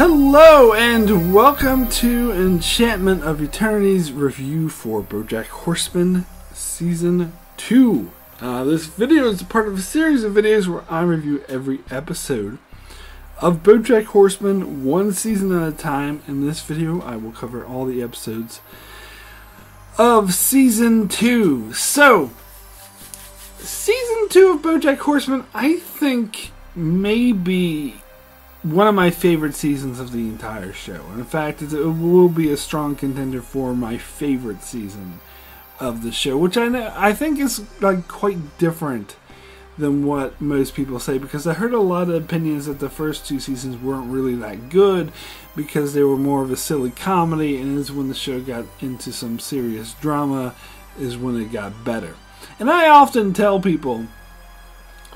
Hello and welcome to Enchantment of Eternity's review for Bojack Horseman Season 2. This video is a part of a series of videos where I review every episode of Bojack Horseman one season at a time. In this video I will cover all the episodes of Season 2. So, Season 2 of Bojack Horseman I think may be one of my favorite seasons of the entire show. In fact, it will be a strong contender for my favorite season of the show, which I think is like quite different than what most people say, because I heard a lot of opinions that the first two seasons weren't really that good because they were more of a silly comedy, and is when the show got into some serious drama is when it got better. And I often tell people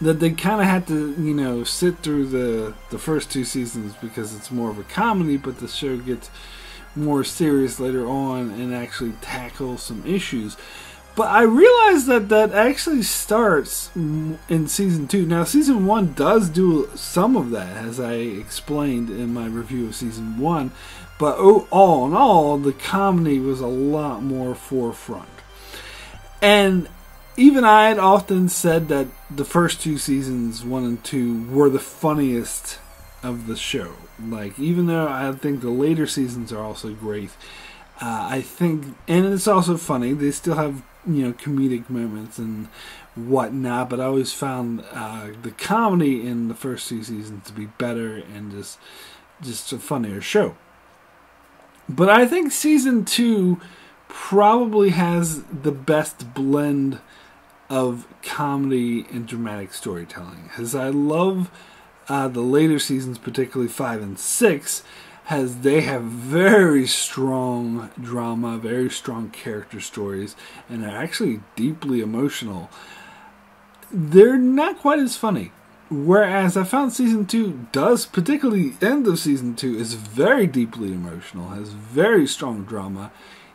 that they kind of had to, sit through the first two seasons because it's more of a comedy, but the show gets more serious later on and actually tackles some issues. But I realized that actually starts in Season 2. Now, Season 1 does do some of that, as I explained in my review of Season 1, but all in all, the comedy was a lot more forefront. And even I had often said that the first two seasons, 1 and 2, were the funniest of the show. Like, even though I think the later seasons are also great, I think, and it's also funny, they still have, comedic moments and whatnot, but I always found the comedy in the first two seasons to be better and just a funnier show. But I think Season 2 probably has the best blend of comedy and dramatic storytelling, as I love the later seasons, particularly 5 and 6, as they have very strong drama, very strong character stories, and they're actually deeply emotional. They're not quite as funny, whereas I found Season 2 does, particularly the end of Season 2, is very deeply emotional, has very strong drama,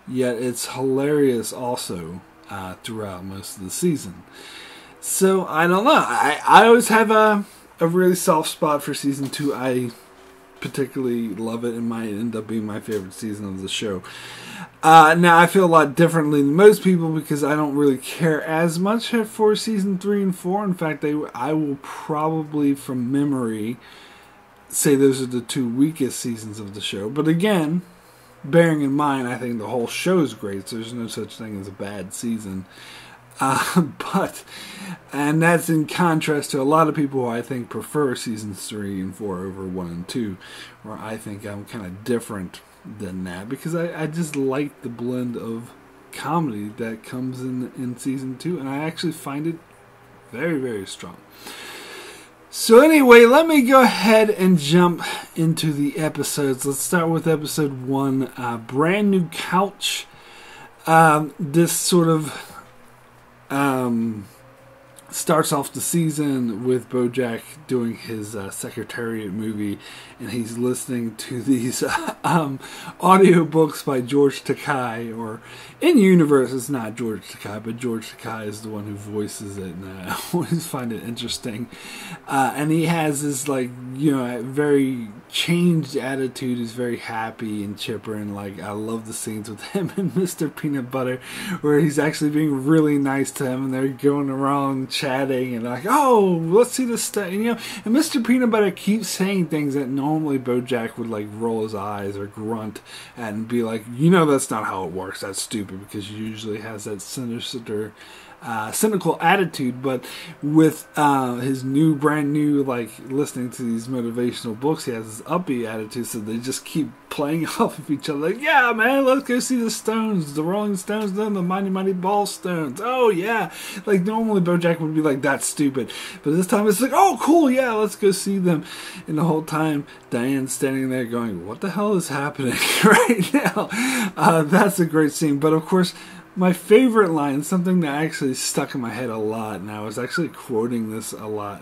yet it's hilarious also throughout most of the season. So, I don't know. I always have a really soft spot for Season 2. I particularly love it and might end up being my favorite season of the show. Now, I feel a lot differently than most people because I don't really care as much for Season 3 and 4. In fact, I will probably, from memory, say those are the two weakest seasons of the show. But again, bearing in mind, I think the whole show is great, so there's no such thing as a bad season. And that's in contrast to a lot of people who I think prefer Seasons 3 and 4 over 1 and 2, where I think I'm kind of different than that, because I just like the blend of comedy that comes in Season 2, and I actually find it very, very strong. So anyway, let me go ahead and jump into the episodes. Let's start with episode 1, Brand New Couch. This sort of starts off the season with Bojack doing his Secretariat movie, and he's listening to these audiobooks by George Takei, or in universe it's not George Takei, but George Takei is the one who voices it, and I always find it interesting. And he has this very changed attitude. He's very happy and chipper, and I love the scenes with him and Mr. Peanut Butter where he's actually being really nice to him, and they're going around chatting and oh, let's see this stuff, and Mr. Peanut Butter keeps saying things that normally Bojack would roll his eyes or grunt at and be like, that's not how it works, that's stupid, because he usually has that sinister cynical attitude. But with his brand new listening to these motivational books, he has this upbeat attitude, so they just keep playing off of each other, yeah man, let's go see the Stones, the Rolling Stones, then the Mighty Mighty Ball Stones, oh yeah. Normally Bojack would be like, that's stupid, but this time it's oh cool, yeah, let's go see them. And the whole time Diane's standing there going, what the hell is happening right now? That's a great scene. But of course, my favorite line, something that actually stuck in my head a lot, and I was actually quoting this a lot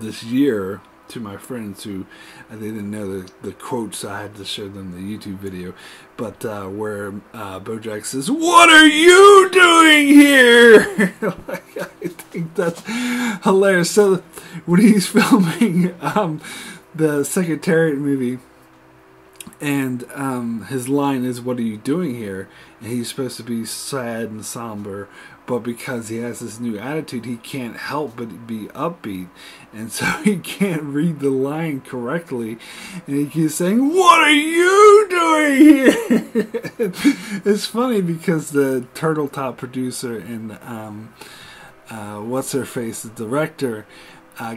this year to my friends who they didn't know the quotes, so I had to show them the YouTube video, but where Bojack says, "What are you doing here?" I think that's hilarious. So when he's filming the Secretariat movie, And his line is, "What are you doing here?" And he's supposed to be sad and somber, but because he has this new attitude, he can't help but be upbeat. And so he can't read the line correctly. And he keeps saying, "What are you doing here?" It's funny because the Turtle Top producer and what's-her-face, the director,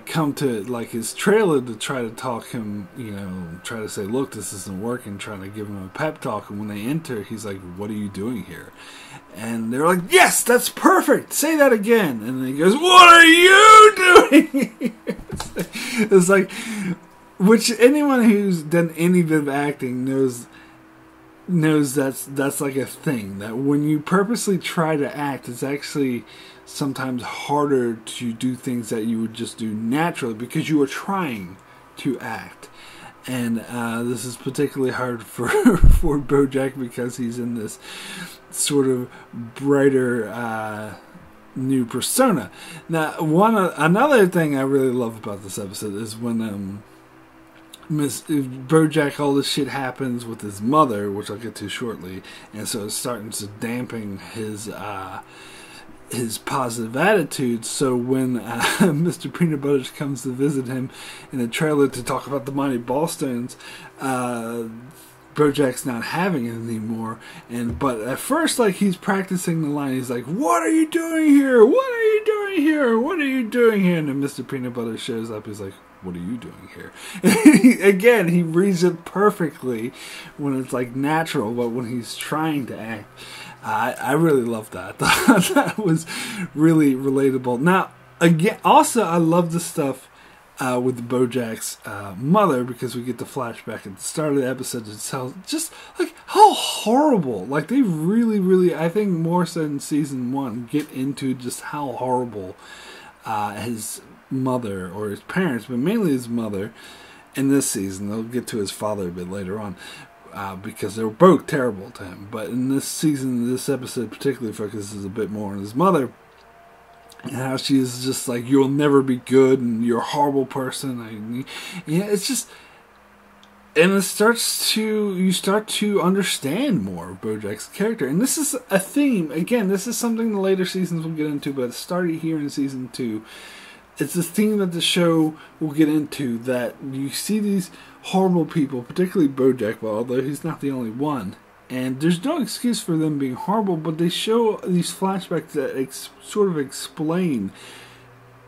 come to like his trailer to try to talk him, try to say, "Look, this isn't working," trying to give him a pep talk. And when they enter, he's like, "What are you doing here?" And they're like, "Yes, that's perfect. Say that again." And then he goes, "What are you doing here?" It's like, which anyone who's done any bit of acting knows that's like a thing, that when you purposely try to act, it's actually sometimes harder to do things that you would just do naturally because you are trying to act. And this is particularly hard for Bojack because he's in this sort of brighter new persona. Now, another thing I really love about this episode is when Bojack, all this shit happens with his mother, which I'll get to shortly, and so it's starting to dampen his positive attitude. So when Mr. Peanut Butter comes to visit him in the trailer to talk about the Mighty Ballstones, Bojack's not having it anymore. But at first, like, he's practicing the line. He's like, "What are you doing here? What are you doing here? What are you doing here?" And then Mr. Peanut Butter shows up. He's like, "What are you doing here?" Again, he reads it perfectly when it's like natural, but when he's trying to act, I really love that. That was really relatable. Now, again, also I love the stuff with Bojack's mother, because we get the flashback at the start of the episode to tell just like how horrible. Like, they really, really, I think more so in season 1, get into just how horrible his mother, or his parents, but mainly his mother, in this season. They'll get to his father a bit later on, because they were both terrible to him. But in this season, this episode particularly focuses a bit more on his mother, and how she is just like, "You'll never be good, and you're a horrible person." It's just, and you start to understand more of Bojack's character. And this is a theme. Again, this is something the later seasons will get into, but it started here in season 2. It's a theme that the show will get into, that you see these horrible people, particularly Bojack, although he's not the only one. And there's no excuse for them being horrible, but they show these flashbacks that sort of explain,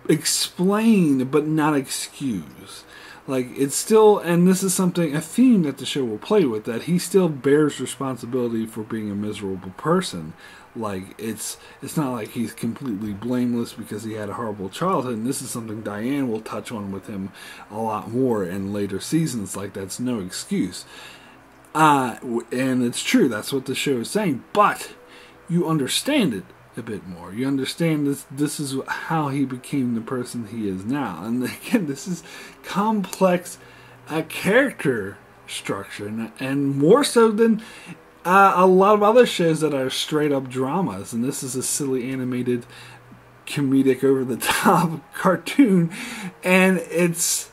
but not excuse. Like, it's still, and this is a theme that the show will play with, that he still bears responsibility for being a miserable person. Like, it's not like he's completely blameless because he had a horrible childhood. And this is something Diane will touch on with him a lot more in later seasons. Like, that's no excuse. And it's true, that's what the show is saying. But you understand it a bit more. You understand this is how he became the person he is now. And again, this is complex character structure, and more so than a lot of other shows that are straight up dramas. And this is a silly animated, comedic, over the top cartoon, and it's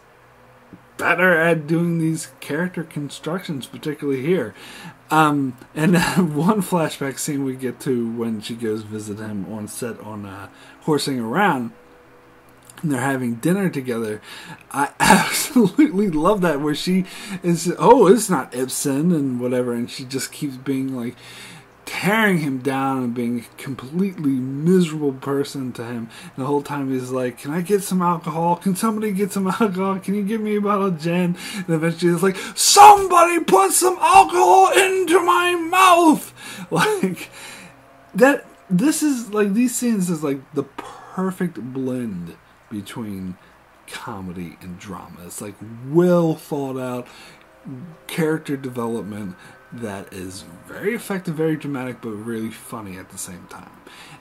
better at doing these character constructions, particularly here. And one flashback scene we get to when she goes visit him on set on Horsing Around, and they're having dinner together. I absolutely love that, where she is, "Oh, it's not Ibsen," and whatever, and she just keeps being like tearing him down and being a completely miserable person to him. And the whole time he's like, "Can I get some alcohol? Can somebody get some alcohol? Can you give me a bottle of gin?" And eventually it's like, "Somebody put some alcohol into my mouth!" Like, that, this is like, these scenes is like the perfect blend between comedy and drama. It's like well thought out character development that is very effective, very dramatic, but really funny at the same time.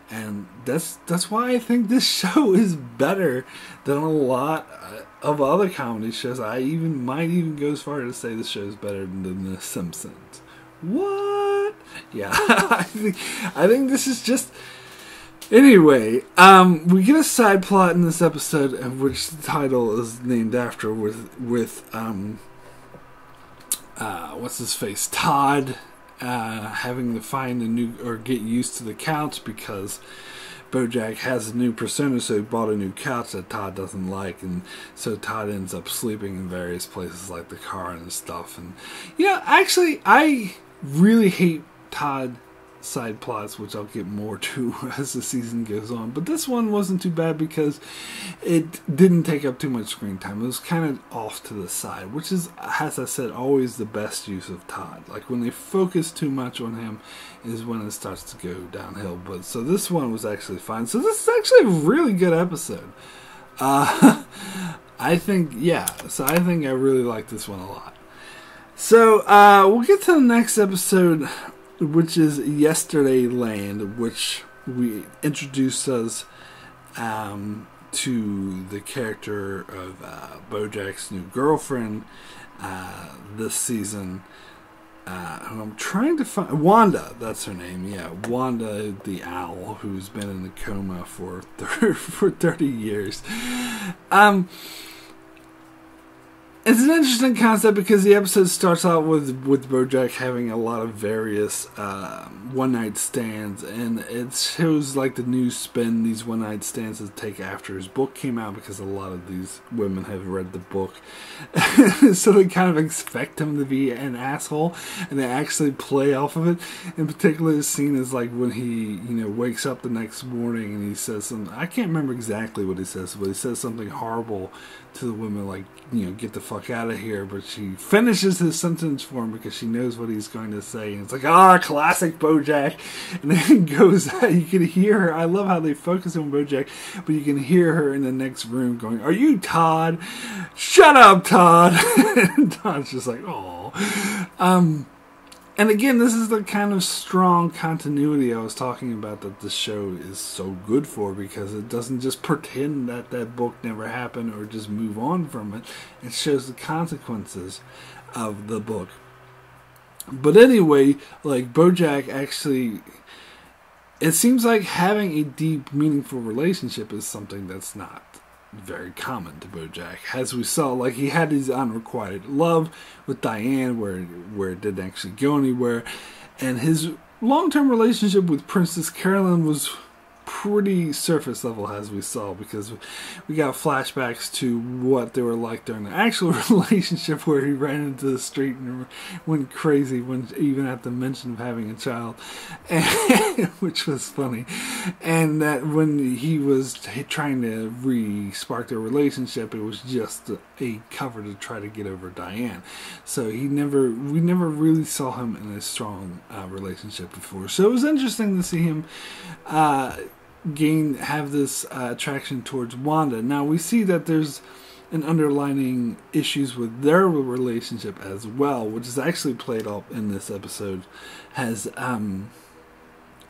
And that's why I think this show is better than a lot of other comedy shows. I might even go as far as to say this show is better than The Simpsons. What? Yeah, I think this is just. Anyway, we get a side plot in this episode, of which the title is named after, with what's his face, Todd, having to find a new, or get used to the couch because Bojack has a new persona, so he bought a new couch that Todd doesn't like, and so Todd ends up sleeping in various places like the car and stuff. And actually, I really hate Todd side plots, which I'll get more to as the season goes on, but this one wasn't too bad because it didn't take up too much screen time. It was kind of off to the side, which is, as I said, always the best use of Todd. Like when they focus too much on him is when it starts to go downhill. But so this one was actually fine. So this is actually a really good episode. I think I really like this one a lot. So we'll get to the next episode, which is Yesterday Land, which we introduced us to the character of Bojack's new girlfriend this season. I'm trying to find Wanda. That's her name. Yeah, Wanda the owl, who's been in a coma for 30 years. It's an interesting concept because the episode starts out with Bojack having a lot of various one-night stands, and it shows like the new spin these one-night stands take after his book came out, because a lot of these women have read the book. So they kind of expect him to be an asshole, and they actually play off of it. In particular, the scene is like when he wakes up the next morning and he says something. I can't remember exactly what he says, but he says something horrible to the women, like, get the fuck out of here, but she finishes his sentence for him because she knows what he's going to say, and it's like, classic Bojack. And then it goes, you can hear her. I love how they focus on Bojack, but you can hear her in the next room going, "Are you Todd? Shut up, Todd." And Todd's just like, "Oh." And again, this is the kind of strong continuity I was talking about that the show is so good for, because it doesn't just pretend that that book never happened or just move on from it. It shows the consequences of the book. But anyway, like Bojack actually, it seems like having a deep, meaningful relationship is something that's not very common to Bojack. As we saw, like, he had his unrequited love with Diane where it didn't actually go anywhere, and his long-term relationship with Princess Carolyn was pretty surface level, as we saw, because we got flashbacks to what they were like during the actual relationship, where he ran into the street and went crazy when even at the mention of having a child, and, which was funny. And that when he was trying to re-spark their relationship, it was just a cover to try to get over Diane. So we never really saw him in a strong relationship before. So it was interesting to see him have this attraction towards Wanda. Now we see that there's an underlining issues with their relationship as well, which is actually played up in this episode, as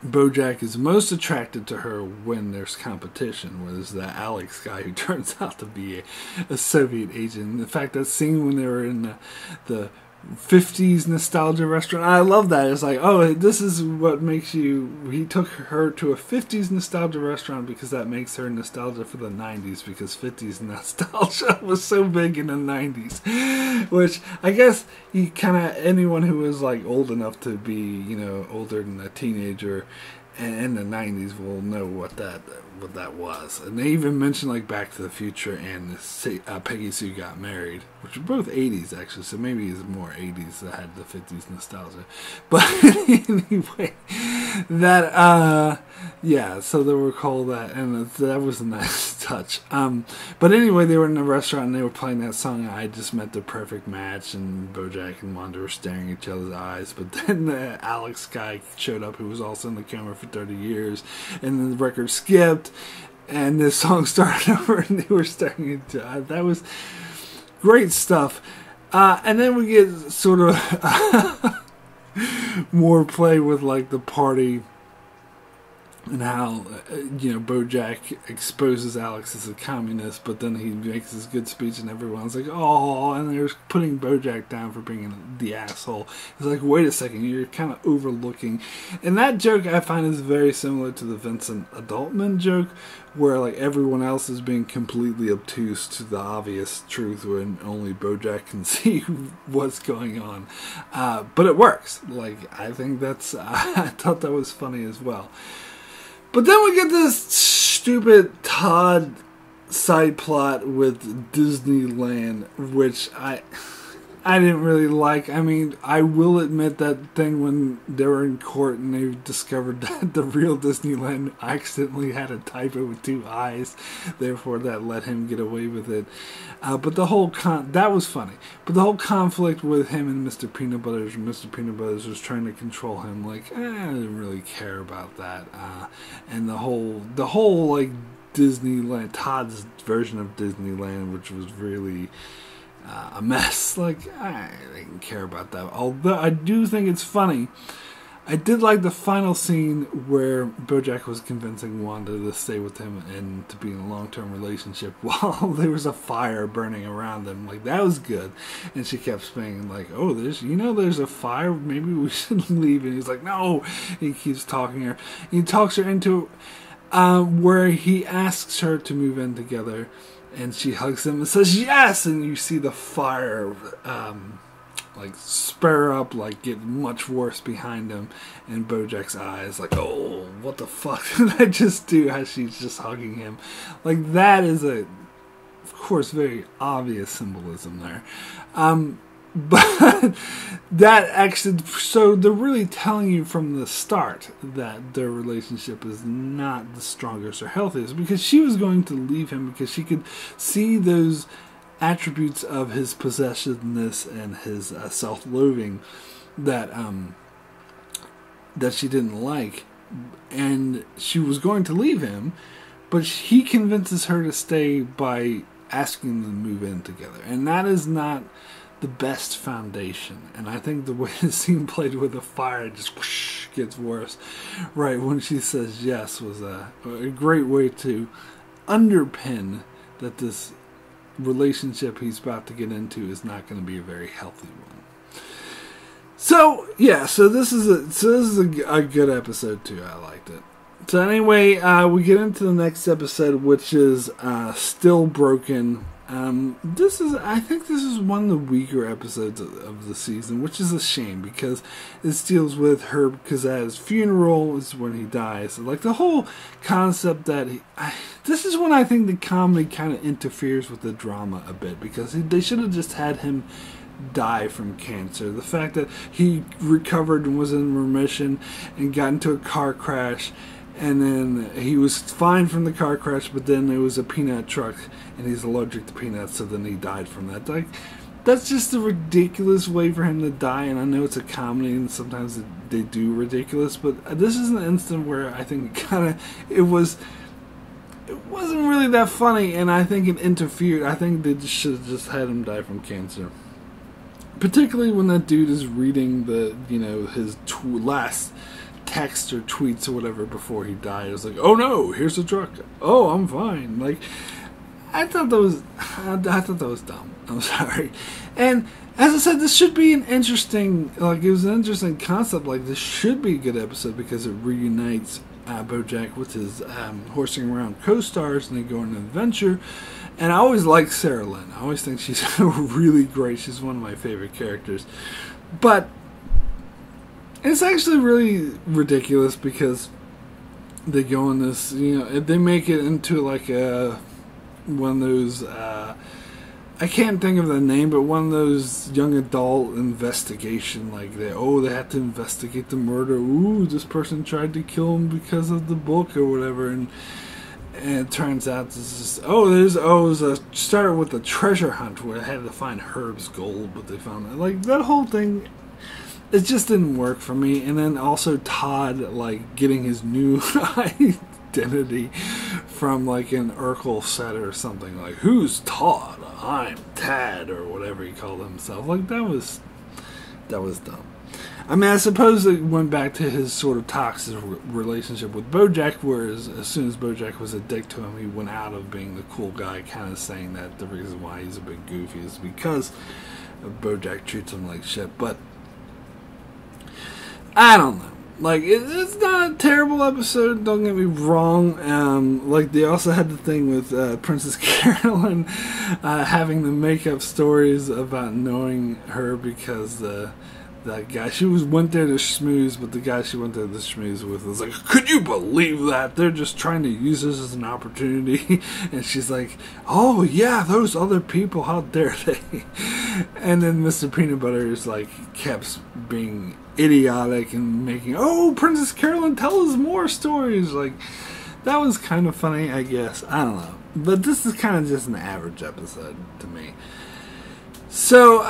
Bojack is most attracted to her when there's competition, where there's that Alex guy who turns out to be a Soviet agent. In fact, that scene when they were in the 50s nostalgia restaurant, I love that. It's like, this is what makes you. He took her to a 50s nostalgia restaurant because that makes her nostalgia for the 90s, because 50s nostalgia was so big in the 90s. Which I guess you kind of, anyone who is like old enough to be older than a teenager in the 90s will know what that was. And they even mentioned like Back to the Future and Peggy Sue Got Married, which are both 80s actually, so maybe it's more 80s that had the 50s nostalgia. But anyway, that so they were called that, and that was a nice touch. But anyway, they were in a restaurant and they were playing that song, "I Just Met the Perfect Match," and Bojack and Wanda were staring at each other's eyes. But then the Alex guy showed up, who was also in the camera for 30 years, and then the record skipped and this song started over and they were staring at each other. That was great stuff. And then we get sort of more play with like the party and how Bojack exposes Alex as a communist, but then he makes this good speech and everyone's like, oh, and they're putting Bojack down for being the asshole. It's like, wait a second, you're kind of overlooking. And that joke I find is very similar to the Vincent Adultman joke, where like everyone else is being completely obtuse to the obvious truth when only Bojack can see what's going on. But it works. Like, I think that's I thought that was funny as well. But then we get this stupid Todd side plot with Disneyland, which I didn't really like. I mean, I will admit that thing when they were in court and they discovered that the real Disneyland accidentally had a typo with 2 eyes, therefore that let him get away with it. But the whole that was funny. But the whole conflict with him and Mr. Peanut Butters, Mr. Peanut Butters was trying to control him. Like, I didn't really care about that. And the whole like Disneyland, Todd's version of Disneyland, which was really a mess. Like, I didn't care about that. Although I do think it's funny. I did like the final scene where Bojack was convincing Wanda to stay with him and to be in a long-term relationship while there was a fire burning around them. Like, that was good. And she kept saying, like, oh, there's a fire, maybe we should leave. And he's like, no. He keeps talking her. He talks her into where he asks her to move in together. And she hugs him and says yes, and you see the fire like spur up, like get much worse behind him, and Bojack's eyes like, oh, what the fuck did I just do? As she's just hugging him, like that is of course very obvious symbolism there. But that actually, so they're really telling you from the start that their relationship is not the strongest or healthiest, because she was going to leave him because she could see those attributes of his possessiveness and his self-loathing that she didn't like, and she was going to leave him, but he convinces her to stay by asking them to move in together, and that is not the best foundation. And I think the way the scene played with the fire just whoosh, gets worse right when she says yes was a great way to underpin that this relationship he's about to get into is not going to be a very healthy one. So yeah, so this is a good episode too. I liked it. So anyway, we get into the next episode, which is Still Broken. I think this is one of the weaker episodes of the season, which is a shame because it deals with Herb Kazaz's funeral is when he dies. Like the whole concept that this is when I think the comedy kind of interferes with the drama a bit, because they should have just had him die from cancer. The fact that he recovered and was in remission and got into a car crash, and then he was fine from the car crash, but then there was a peanut truck, and he's allergic to peanuts, so then he died from that. Like, that's just a ridiculous way for him to die, and I know it's a comedy, and sometimes they do ridiculous, but this is an instant where I think it wasn't really that funny, and I think it interfered. I think they should have just had him die from cancer. Particularly when that dude is reading his last text or tweets or whatever before he died. It was like, oh no, here's the truck. Oh, I'm fine. Like, I thought that was dumb. I'm sorry. And as I said, this should be an interesting, like, it was an interesting concept. Like, this should be a good episode because it reunites Bojack with his horsing around co-stars, and they go on an adventure. And I always like Sarah Lynn. I always think she's really great. She's one of my favorite characters. But it's actually really ridiculous because they go on this, they make it into like one of those, I can't think of the name, but one of those young adult investigation, like they have to investigate the murder. Ooh, this person tried to kill him because of the book or whatever, and it turns out it was started with a treasure hunt where they had to find Herb's gold, but they found it. Like, that whole thing, it just didn't work for me. And then also Todd, like, getting his new identity from, like, an Urkel set or something. Like, who's Todd? I'm Tad, or whatever he called himself. Like, that was dumb. I mean, I suppose it went back to his sort of toxic relationship with Bojack, whereas as soon as Bojack was a dick to him, he went out of being the cool guy, kind of saying that the reason why he's a bit goofy is because Bojack treats him like shit. But I don't know. Like, it's not a terrible episode, don't get me wrong. Like, they also had the thing with Princess Carolyn having the make-up stories about knowing her because that guy, went there to schmooze, but the guy she went there to schmooze with was like, could you believe that? They're just trying to use this as an opportunity. And she's like, oh yeah, those other people, how dare they? And then Mr. Peanut Butter is like, kept being idiotic and making, oh, Princess Carolyn, tell us more stories. Like, that was kind of funny, I guess. I don't know. But this is kind of just an average episode to me. So,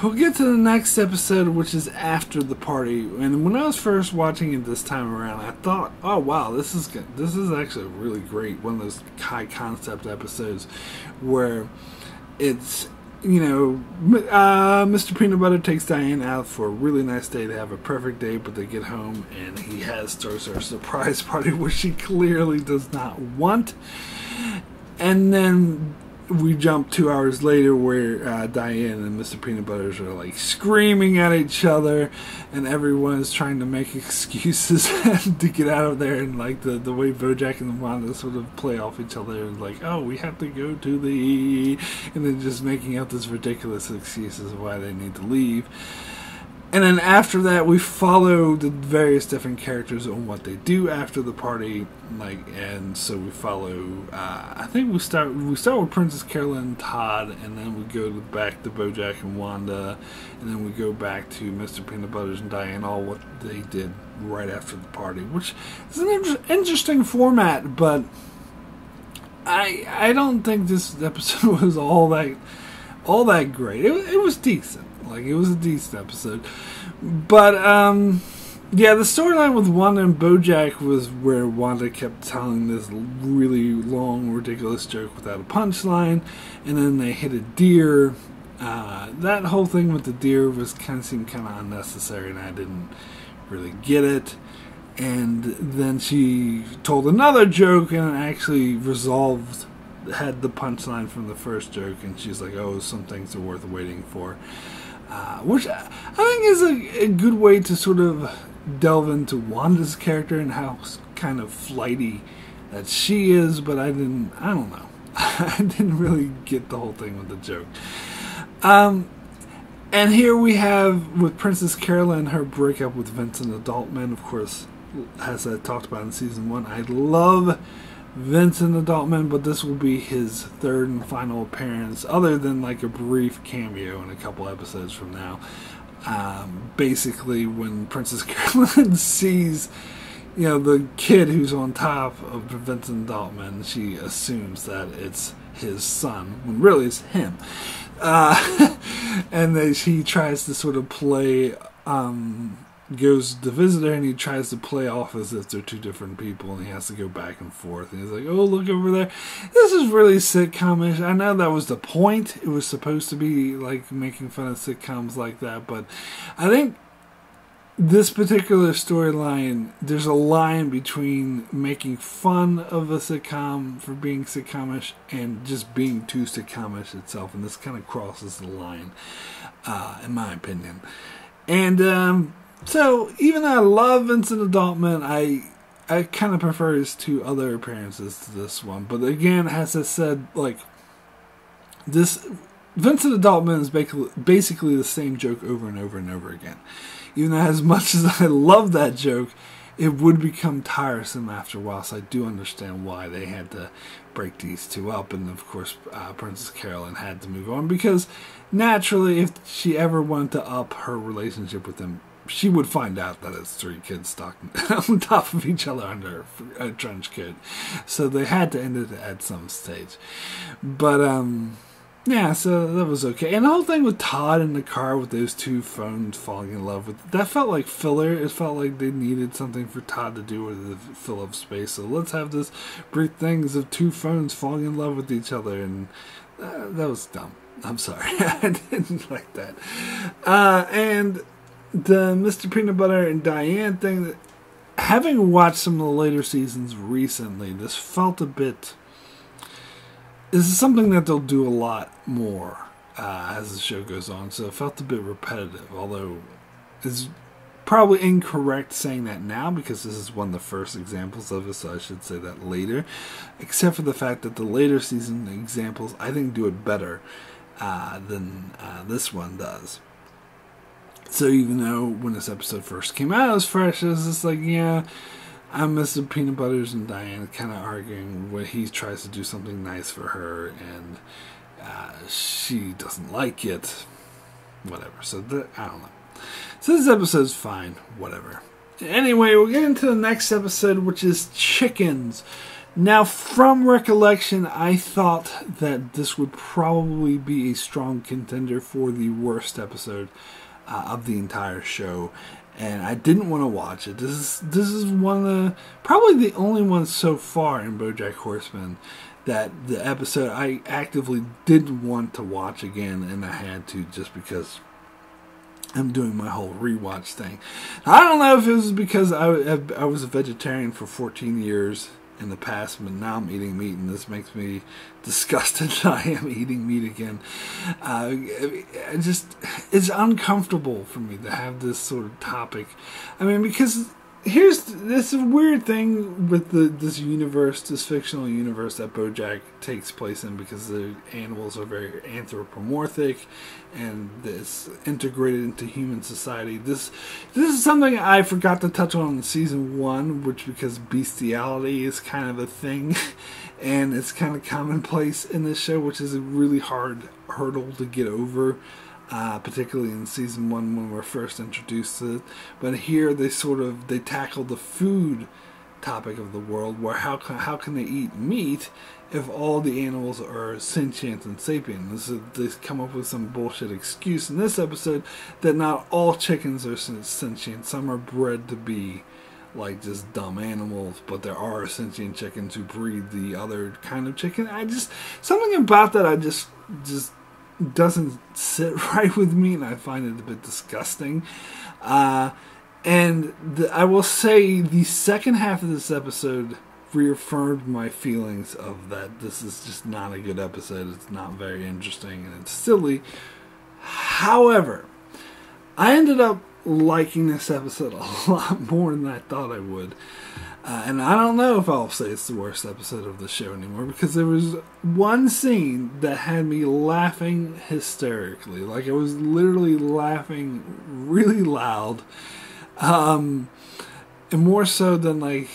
we'll get to the next episode, which is After the Party. And when I was first watching it this time around, I thought, oh wow, this is actually really great. One of those high concept episodes where it's, you know, Mr. Peanut Butter takes Diane out for a really nice day. They have a perfect day, but they get home and he throws her a surprise party, which she clearly does not want. And then we jump 2 hours later where Diane and Mr. Peanut Butter are like screaming at each other, and everyone is trying to make excuses to get out of there. And like the way Bojack and Wanda sort of play off each other, and like, oh, we have to go to the, and then just making up this ridiculous excuses of why they need to leave. And then after that, we follow the various different characters on what they do after the party, like, and so we follow. I think we start with Princess Carolyn and Todd, and then we go back to Bojack and Wanda, and then we go back to Mr. Peanut Butters and Diane, all what they did right after the party, which is an interesting format, but I don't think this episode was all that great. It was decent. Like, it was a decent episode. But, yeah, the storyline with Wanda and Bojack was where Wanda kept telling this really long, ridiculous joke without a punchline, and then they hit a deer. That whole thing with the deer seemed kind of unnecessary, and I didn't really get it. And then she told another joke, and it actually had the punchline from the first joke, and she's like, oh, some things are worth waiting for. Which I think is a good way to sort of delve into Wanda's character and how kind of flighty that she is, but I don't know. I didn't really get the whole thing with the joke. And here we have, with Princess Carolyn, her breakup with Vincent Adultman, of course, as I talked about in Season 1. I love Vincent Adultman, but this will be his third and final appearance, other than like a brief cameo in a couple episodes from now. Basically, when Princess Carolyn sees, you know, the kid who's on top of Vincent Adultman, she assumes that it's his son, when really it's him. And then he tries to sort of play, goes to visit her, and he tries to play off as if they're two different people, and he has to go back and forth, and he's like, oh, look over there. This is really sitcom-ish. I know that was the point. It was supposed to be like making fun of sitcoms like that, but I think this particular storyline, there's a line between making fun of a sitcom for being sitcom-ish and just being too sitcom-ish itself, and this kind of crosses the line, in my opinion. And so, even though I love Vincent Adultman, I kind of prefer his two other appearances to this one. But again, as I said, like, this Vincent Adultman is basically the same joke over and over and over again. Even though as much as I love that joke, it would become tiresome after a while. So I do understand why they had to break these two up. And of course, Princess Carolyn had to move on, because naturally, if she ever wanted to up her relationship with him, she would find out that it's three kids stuck on top of each other under a trench coat. So they had to end it at some stage. But, yeah, so that was okay. And the whole thing with Todd in the car with those two phones falling in love with, that felt like filler. It felt like they needed something for Todd to do with the fill up space. So let's have this brief things of two phones falling in love with each other. And that was dumb. I'm sorry. I didn't like that. And the Mr. Peanut Butter and Diane thing, having watched some of the later seasons recently, this felt a bit... This is something that they'll do a lot more as the show goes on, so it felt a bit repetitive, although it's probably incorrect saying that now because this is one of the first examples of it, so I should say that later, except for the fact that the later season examples, I think, do it better than this one does. So even though when this episode first came out, it was fresh, it was just like, yeah, I'm Mr. Peanut Butters and Diane kind of arguing when he tries to do something nice for her, and she doesn't like it. Whatever. So, I don't know. So this episode's fine. Whatever. Anyway, we'll get into the next episode, which is chickens. Now, from recollection, I thought that this would probably be a strong contender for the worst episode of the entire show, and I didn't want to watch it. This is one of the, probably the only one so far in Bojack Horseman that the episode I actively did want to watch again, and I had to just because I'm doing my whole rewatch thing. I don't know if it was because I was a vegetarian for 14 years in the past, but now I'm eating meat, and this makes me disgusted that I am eating meat again. It's uncomfortable for me to have this sort of topic. I mean, because here's this weird thing with this universe, this fictional universe that Bojack takes place in, because the animals are very anthropomorphic and it's integrated into human society. This is something I forgot to touch on in season 1, which because bestiality is kind of a thing and it's kind of commonplace in this show, which is a really hard hurdle to get over. Particularly in season 1 when we're first introduced to it. But here they tackle the food topic of the world, where how can they eat meat if all the animals are sentient and sapient? They come up with some bullshit excuse in this episode that not all chickens are sentient. Some are bred to be like just dumb animals, but there are sentient chickens who breed the other kind of chicken. Something about that I just doesn't sit right with me, and I find it a bit disgusting. I will say the second half of this episode reaffirmed my feelings of that this is just not a good episode. It's not very interesting, and it's silly. However, I ended up liking this episode a lot more than I thought I would. And I don't know if I'll say it's the worst episode of the show anymore, because there was one scene that had me laughing hysterically. Like, I was literally laughing really loud. And more so than, like,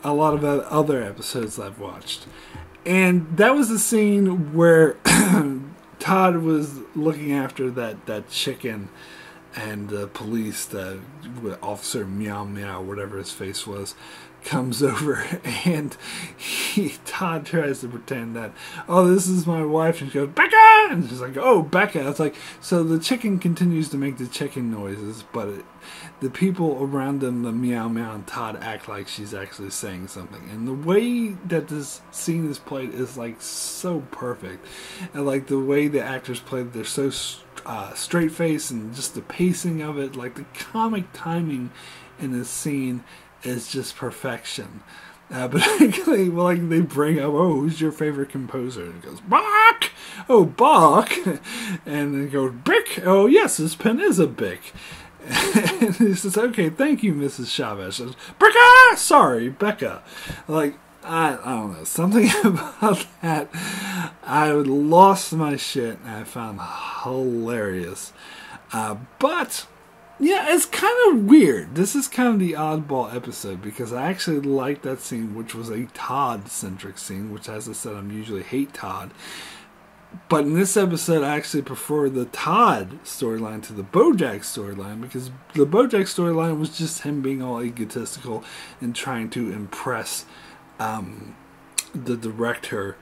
a lot of other episodes I've watched. And that was the scene where Todd was looking after that chicken, and the police, the officer Meow Meow, whatever his face was, comes over, and Todd tries to pretend that, oh, this is my wife, and she goes, Becca! And she's like, oh, Becca. It's like, so the chicken continues to make the chicken noises, but the people around them, the Meow Meow and Todd, act like she's actually saying something. And the way that this scene is played is, like, so perfect. And, like, the way the actors play it, they're so straight face, and just the pacing of it, like the comic timing in this scene is just perfection. But actually, like, they bring up, oh, who's your favorite composer? And he goes, Bach! Oh, Bach! And then he goes, Bick! Oh, yes, his pen is a Bic. And he says, okay, thank you, Mrs. Chavez. Says, Becca! Sorry, Becca. Like, I don't know, something about that I lost my shit and I found hilarious. But yeah, it's kind of weird. This is kind of the oddball episode, because I actually liked that scene, which was a Todd-centric scene, which, as I said, I usually hate Todd. But in this episode, I actually prefer the Todd storyline to the Bojack storyline, because the Bojack storyline was just him being all egotistical and trying to impress the director,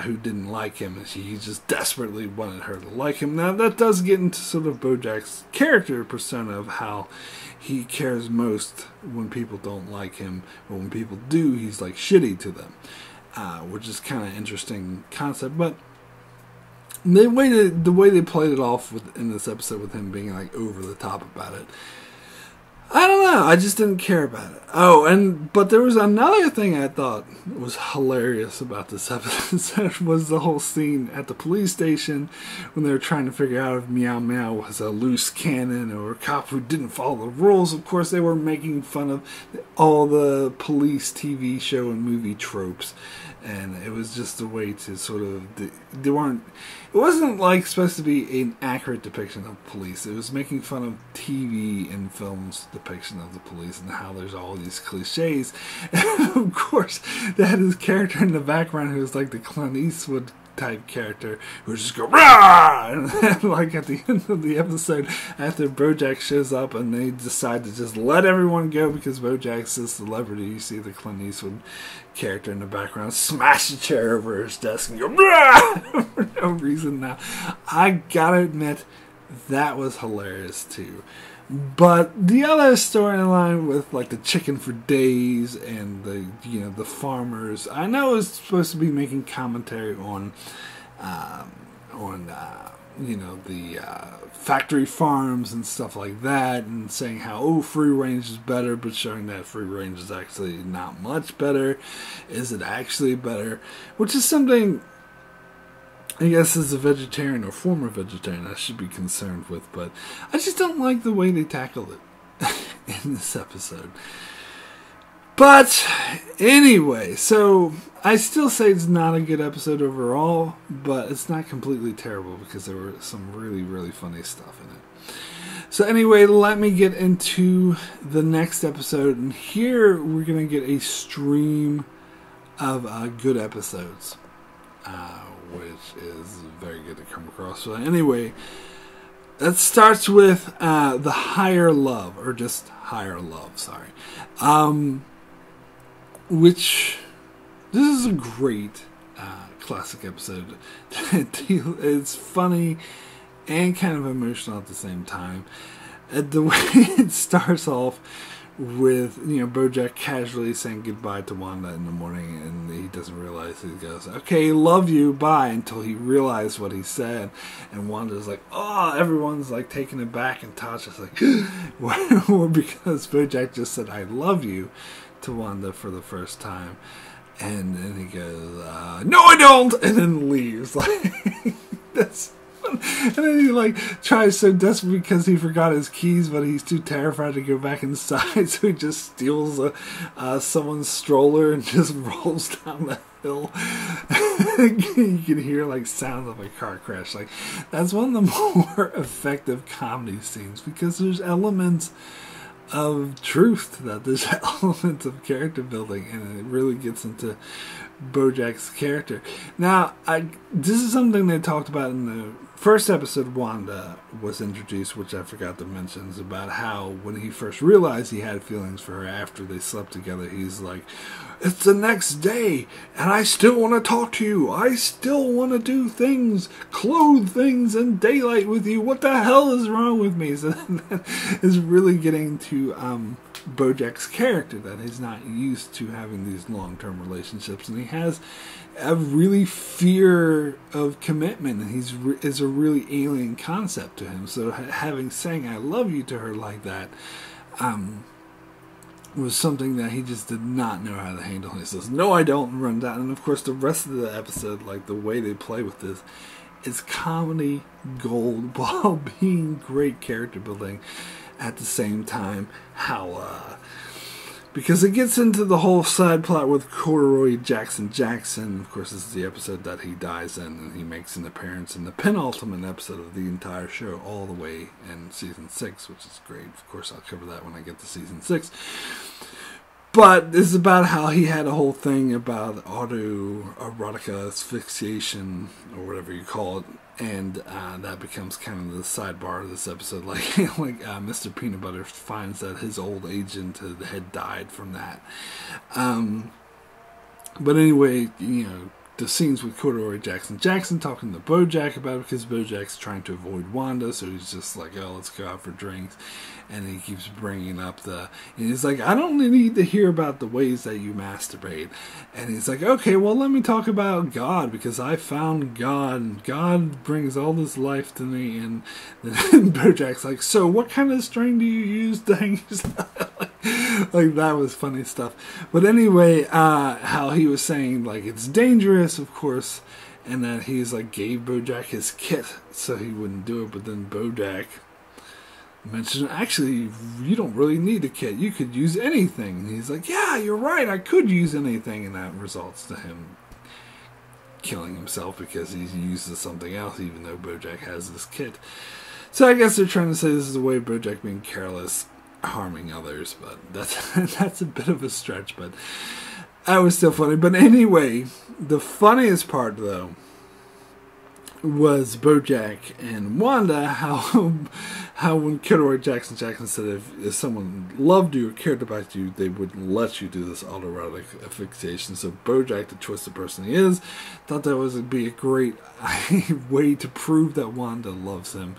who didn't like him, and he just desperately wanted her to like him. Now, that does get into sort of Bojack's character persona of how he cares most when people don't like him, but when people do, he's like shitty to them, which is kind of interesting concept. But the way they played it off in this episode with him being like over the top about it, I don't know. I just didn't care about it. Oh, but there was another thing I thought was hilarious about this episode was the whole scene at the police station when they were trying to figure out if Meow Meow was a loose cannon or a cop who didn't follow the rules. Of course, they were making fun of all the police TV show and movie tropes. And it was just a way to sort of, it wasn't like supposed to be an accurate depiction of police. It was making fun of TV and films depiction of the police and how there's all these cliches. And of course, they had this character in the background who was like the Clint Eastwood type character who would just go rah! And then, like at the end of the episode, after Bojack shows up and they decide to just let everyone go because Bojack's a celebrity, you see the Clint Eastwood character in the background smash a chair over his desk and go rah! For no reason. Now, I gotta admit, that was hilarious too. But the other storyline with like the chicken for days and the farmers, I know it's supposed to be making commentary on the factory farms and stuff like that, and saying how free range is better, but showing that free range is actually not much better. Is it actually better? Which is something, I guess, as a vegetarian or former vegetarian, I should be concerned with, but I just don't like the way they tackled it in this episode. But anyway, so I still say it's not a good episode overall, but it's not completely terrible because there were some really, really funny stuff in it. So anyway, let me get into the next episode, and here we're going to get a stream of good episodes. Which is very good to come across. So anyway, that starts with the Higher Love, or just Higher Love, sorry. Which, this is a great classic episode. It's funny and kind of emotional at the same time. The way it starts off with, Bojack casually saying goodbye to Wanda in the morning, and he doesn't realize. He goes, "Okay, love you, bye," until he realized what he said, and Wanda's like, "Oh," everyone's like taken aback, and Tasha's like, well, because Bojack just said "I love you" to Wanda for the first time, and then he goes, "No, I don't," and then leaves. Like, that's. And then he tries so desperately because he forgot his keys, but he's too terrified to go back inside, so he just steals someone's stroller and just rolls down the hill. You can hear sounds of a car crash. That's one of the more effective comedy scenes because there's elements of truth to that. There's elements of character building, and it really gets into Bojack's character. Now, this is something they talked about in the first episode. Wanda was introduced, which I forgot to mention, is about how when he first realized he had feelings for her after they slept together, he's like, "It's the next day, and I still want to talk to you. I still want to do things, clothe things in daylight with you. What the hell is wrong with me?" So that is really getting to Bojack's character, that he's not used to having these long-term relationships, and he has a really fear of commitment, and is a really alien concept to him. So saying "I love you" to her like that was something that he just did not know how to handle. He says, "No, I don't," and run down. And of course, the rest of the episode, the way they play with this, is comedy gold while being great character building at the same time. Because it gets into the whole side plot with Corduroy Jackson. Of course, this is the episode that he dies in, and he makes an appearance in the penultimate episode of the entire show, all the way in season 6, which is great. Of course, I'll cover that when I get to season 6. But this is about how he had a whole thing about autoerotic asphyxiation, or whatever you call it, and that becomes kind of the sidebar of this episode. Mr. Peanut Butter finds that his old agent had died from that. But anyway, the scenes with Corduroy Jackson talking to Bojack about it, because Bojack's trying to avoid Wanda, so he's just like, oh, let's go out for drinks. And he keeps bringing up and he's like, I don't need to hear about the ways that you masturbate. And he's like, okay, well, let me talk about God, because I found God, and God brings all this life to me. And then Bojack's like, so what kind of string do you use to hang yourself? Like, that was funny stuff. But anyway, how he was saying, like, it's dangerous, of course, and that he's like, gave Bojack his kit so he wouldn't do it. But then Bojack mentioned, actually, you don't really need a kit, you could use anything. And he's like, yeah, you're right, I could use anything. And that results to him killing himself because he uses something else, even though Bojack has this kit. So I guess they're trying to say this is a way of Bojack being careless, harming others, but that's a bit of a stretch, but that was still funny. But anyway, the funniest part, though, was Bojack and Wanda, how when Corduroy Jackson said if someone loved you or cared about you, they wouldn't let you do this autoerotic asphyxiation. So Bojack, the twisted person he is, thought that would be a great way to prove that Wanda loves him,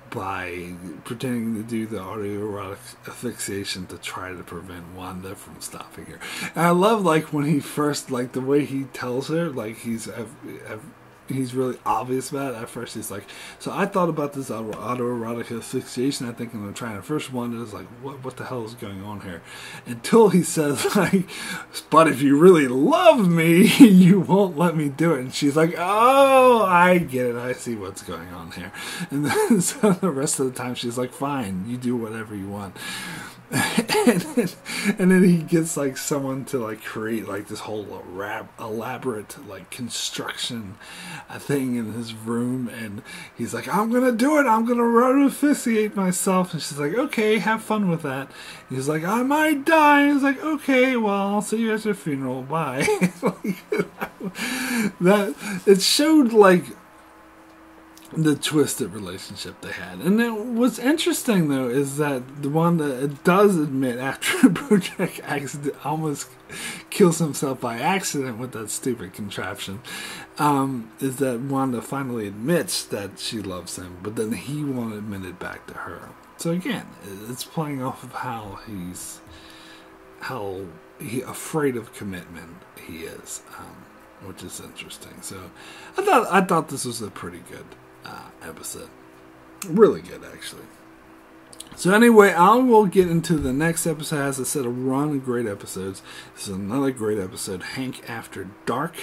by pretending to do the autoerotic asphyxiation to try to prevent Wanda from stopping her. And I love, like, when he first, like, the way he tells her, like, he's really obvious about it. At first he's like, so I thought about this autoerotic asphyxiation, I think I'm trying to. First Wanda is like, what the hell is going on here? Until he says, like, but if you really love me, you won't let me do it. And she's like, oh, I get it, I see what's going on here. And then so the rest of the time she's like, fine, you do whatever you want. and then he gets, like, someone to, like, create, like, this whole elaborate, like, construction thing in his room, and he's like, I'm gonna do it, I'm gonna asphyxiate myself. And she's like, okay, have fun with that. And he's like, I might die. And he's like, okay, well, I'll see you at your funeral, bye. That it showed, like, the twisted relationship they had. And then what's interesting, though, is that the Wanda does admit, after Bojack almost kills himself by accident with that stupid contraption, is that Wanda finally admits that she loves him, but then he won't admit it back to her. So again, it's playing off of how afraid of commitment he is, which is interesting. So I thought this was a pretty good episode. Really good, actually. So anyway, I will get into the next episode. As I said, a run of great episodes. This is another great episode, Hank After Dark.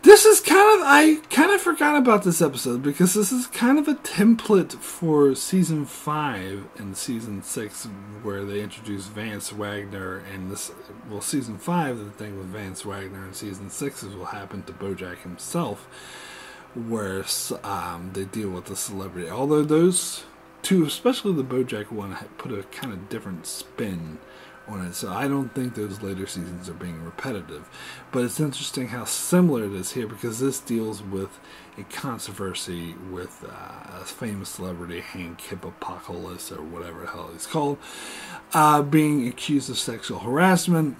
This is I kind of forgot about this episode, because this is kind of a template for Season 5 and Season 6, where they introduce Vance Wagner, and Season 5, the thing with Vance Wagner, and Season 6 is what happened to Bojack himself, where they deal with the celebrity. Although those two, especially the Bojack one, put a kind of different spin on it, so I don't think those later seasons are being repetitive. But it's interesting how similar it is here, because this deals with a controversy with a famous celebrity, Hank Hippopocalypse, or whatever the hell he's called, being accused of sexual harassment.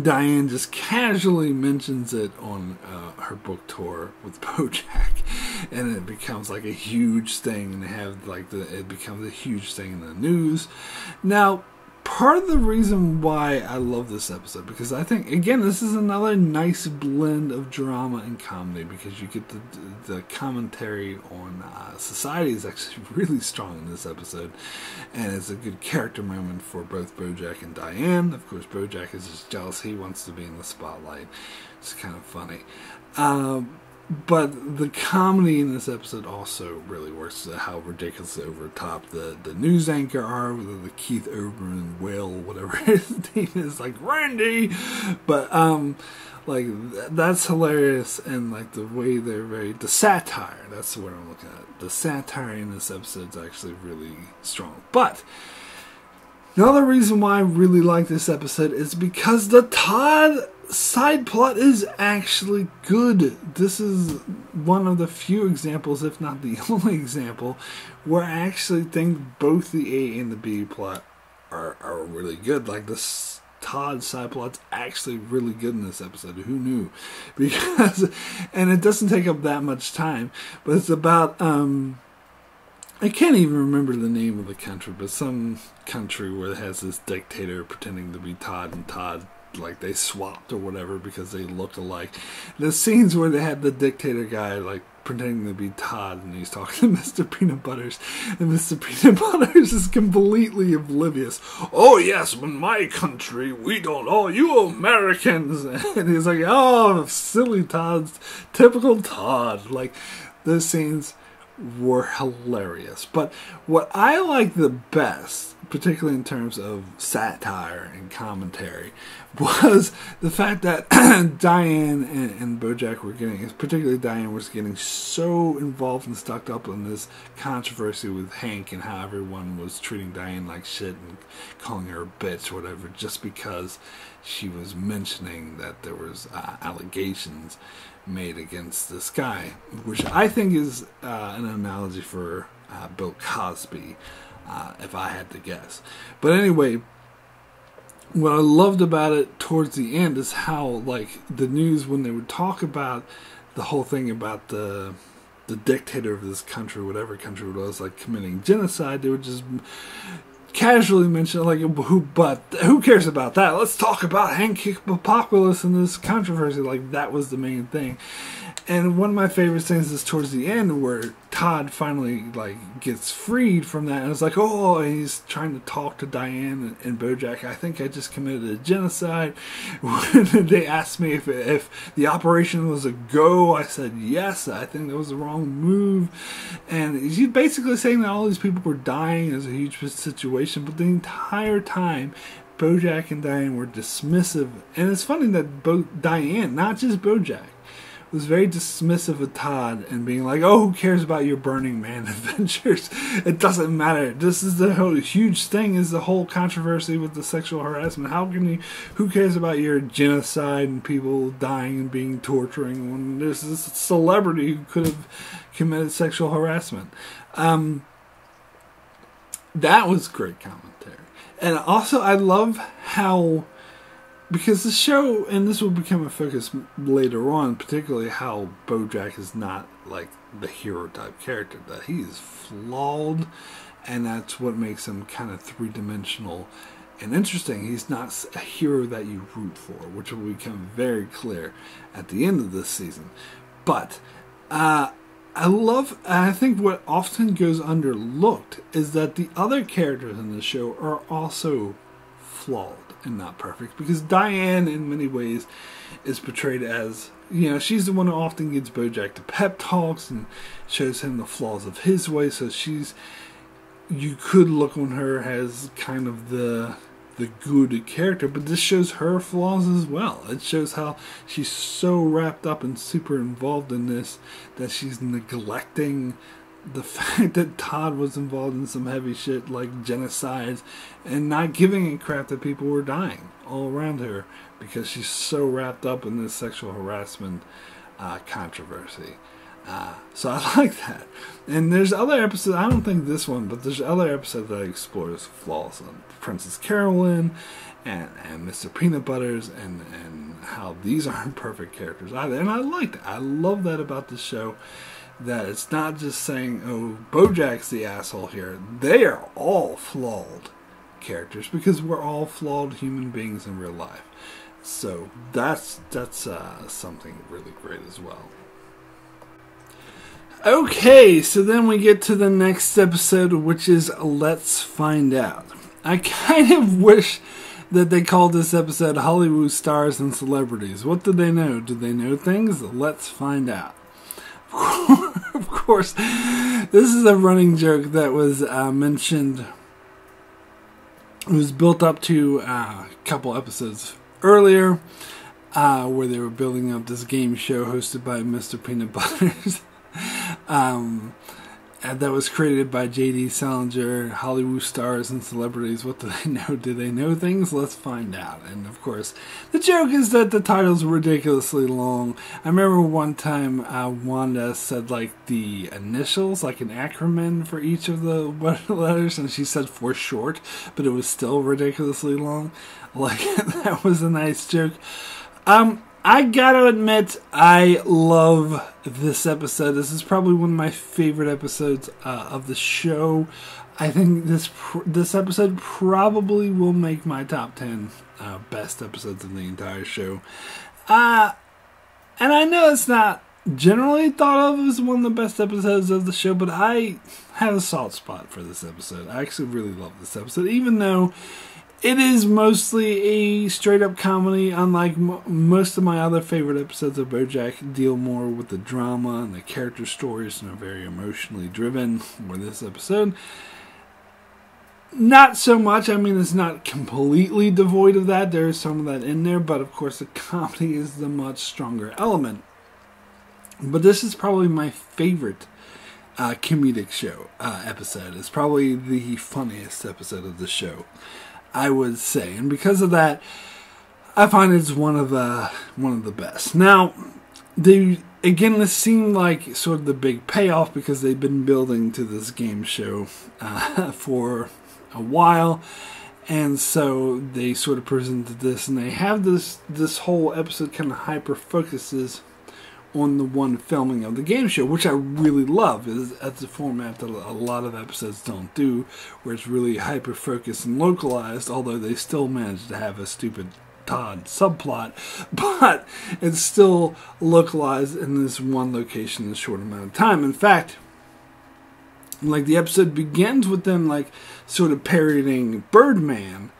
Diane just casually mentions it on her book tour with Bojack, and it becomes like a huge thing, and they have it becomes a huge thing in the news. Now, part of the reason why I love this episode, because I think, again, this is another nice blend of drama and comedy, because you get the commentary on society is actually really strong in this episode, and it's a good character moment for both Bojack and Diane. Of course, Bojack is just jealous. He wants to be in the spotlight. It's kind of funny. But the comedy in this episode also really works. How ridiculously over the top the news anchor are, with the Keith Urban Will, whatever his name is, like Randy. But like, that's hilarious, and like the way they're the satire. That's what I'm looking at. The satire in this episode is actually really strong. But another reason why I really like this episode is because the Todd side plot is actually good. This is one of the few examples, if not the only example, where I actually think both the A and the B plot are really good. Like, this Todd's side plot's actually really good in this episode. Who knew? Because, and it doesn't take up that much time, but it's about, I can't even remember the name of the country, but some country where it has this dictator pretending to be Todd, and Todd, like, they swapped or whatever because they looked alike. The scenes where they had the dictator guy, like, pretending to be Todd, and he's talking to Mr. Peanut Butters, and Mr. Peanut Butters is completely oblivious. Oh yes, in my country we don't. Oh, you Americans, and he's like, oh, silly Todd's typical Todd. Like, those scenes were hilarious. But what I like the best, particularly in terms of satire and commentary, was the fact that Diane and Bojack were getting, particularly Diane, was getting so involved and stuck up in this controversy with Hank and how everyone was treating Diane like shit and calling her a bitch or whatever, just because she was mentioning that there was allegations made against this guy, which I think is an analogy for Bill Cosby, if I had to guess. But anyway, what I loved about it towards the end is how, like, the news, when they would talk about the whole thing about the dictator of this country, whatever country it was, like, committing genocide, they would just casually mention, like, who cares about that? Let's talk about Hank Hippopoulos and this controversy. Like, that was the main thing. And one of my favorite things is towards the end where Todd finally, like, gets freed from that, and it's like, oh, he's trying to talk to Diane and Bojack. I think I just committed a genocide. When they asked me if the operation was a go, I said yes. I think that was the wrong move. And he's basically saying that all these people were dying. It was a huge situation, but the entire time Bojack and Diane were dismissive. And it's funny that both Diane, not just Bojack, was very dismissive of Todd and being like, oh, who cares about your Burning Man adventures? It doesn't matter. This is the whole huge thing, is the whole controversy with the sexual harassment. How can you, who cares about your genocide and people dying and being torturing when there's this celebrity who could have committed sexual harassment? That was great commentary. And also, I love how, because the show, and this will become a focus later on, particularly how Bojack is not like the hero type character, that he is flawed, and that's what makes him kind of three-dimensional and interesting. He's not a hero that you root for, which will become very clear at the end of this season. But I think what often goes underlooked is that the other characters in the show are also flawed and not perfect, because Diane in many ways is portrayed as, you know, she's the one who often gives Bojack the pep talks and shows him the flaws of his way, so you could look on her as kind of the good character, but this shows her flaws as well. It shows how she's so wrapped up and super involved in this that she's neglecting the fact that Todd was involved in some heavy shit like genocides, and not giving a crap that people were dying all around her because she's so wrapped up in this sexual harassment controversy. So I like that. And there's other episodes, I don't think this one, but there's other episodes that explores flaws on Princess Carolyn and Mr. Peanut Butters, and how these aren't perfect characters either. And I like that. I love that about the show, that it's not just saying, oh, Bojack's the asshole here. They are all flawed characters, because we're all flawed human beings in real life. So that's something really great as well. Okay, so then we get to the next episode, which is Let's Find Out. I kind of wish that they called this episode Hollywood Stars and Celebrities. What do they know? Do they know things? Let's find out. Of course, this is a running joke that was mentioned. It was built up to a couple episodes earlier, where they were building up this game show hosted by Mr. Peanut Butters. that was created by J.D. Salinger, Hollywood stars and celebrities. What do they know? Do they know things? Let's find out. And of course, the joke is that the title's ridiculously long. I remember one time Wanda said like the initials, like an acronym for each of the letters, and she said for short, but it was still ridiculously long. Like, that was a nice joke. I gotta admit, I love this episode. This is probably one of my favorite episodes of the show. I think this episode probably will make my top 10 best episodes of the entire show. And I know it's not generally thought of as one of the best episodes of the show, but I have a soft spot for this episode. I actually really love this episode, even though it is mostly a straight-up comedy, unlike most of my other favorite episodes of Bojack deal more with the drama and the character stories and are very emotionally driven. Where this episode, not so much. I mean, it's not completely devoid of that. There is some of that in there, but of course the comedy is the much stronger element. But this is probably my favorite comedic show episode. It's probably the funniest episode of the show, I would say, and because of that, I find it's one of the best. Now, this seemed like sort of the big payoff because they've been building to this game show for a while, and so they sort of presented this, and they have this whole episode kind of hyper focuses on the one filming of the game show, which I really love. That's a format that a lot of episodes don't do, where it's really hyper-focused and localized, although they still manage to have a stupid Todd subplot, but it's still localized in this one location in a short amount of time. In fact, like, the episode begins with them, like, sort of parodying Birdman,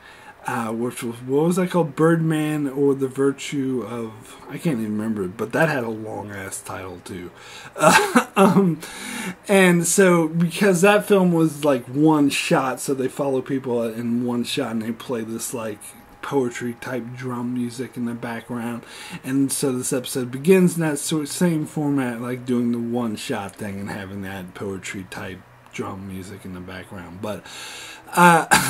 which was, what was that called? Birdman or the Virtue of, I can't even remember it, but that had a long ass title too. And so, because that film was like one shot, so they follow people in one shot and they play this like poetry type drum music in the background, and so this episode begins in that sort of same format, like doing the one shot thing and having that poetry type drum music in the background. But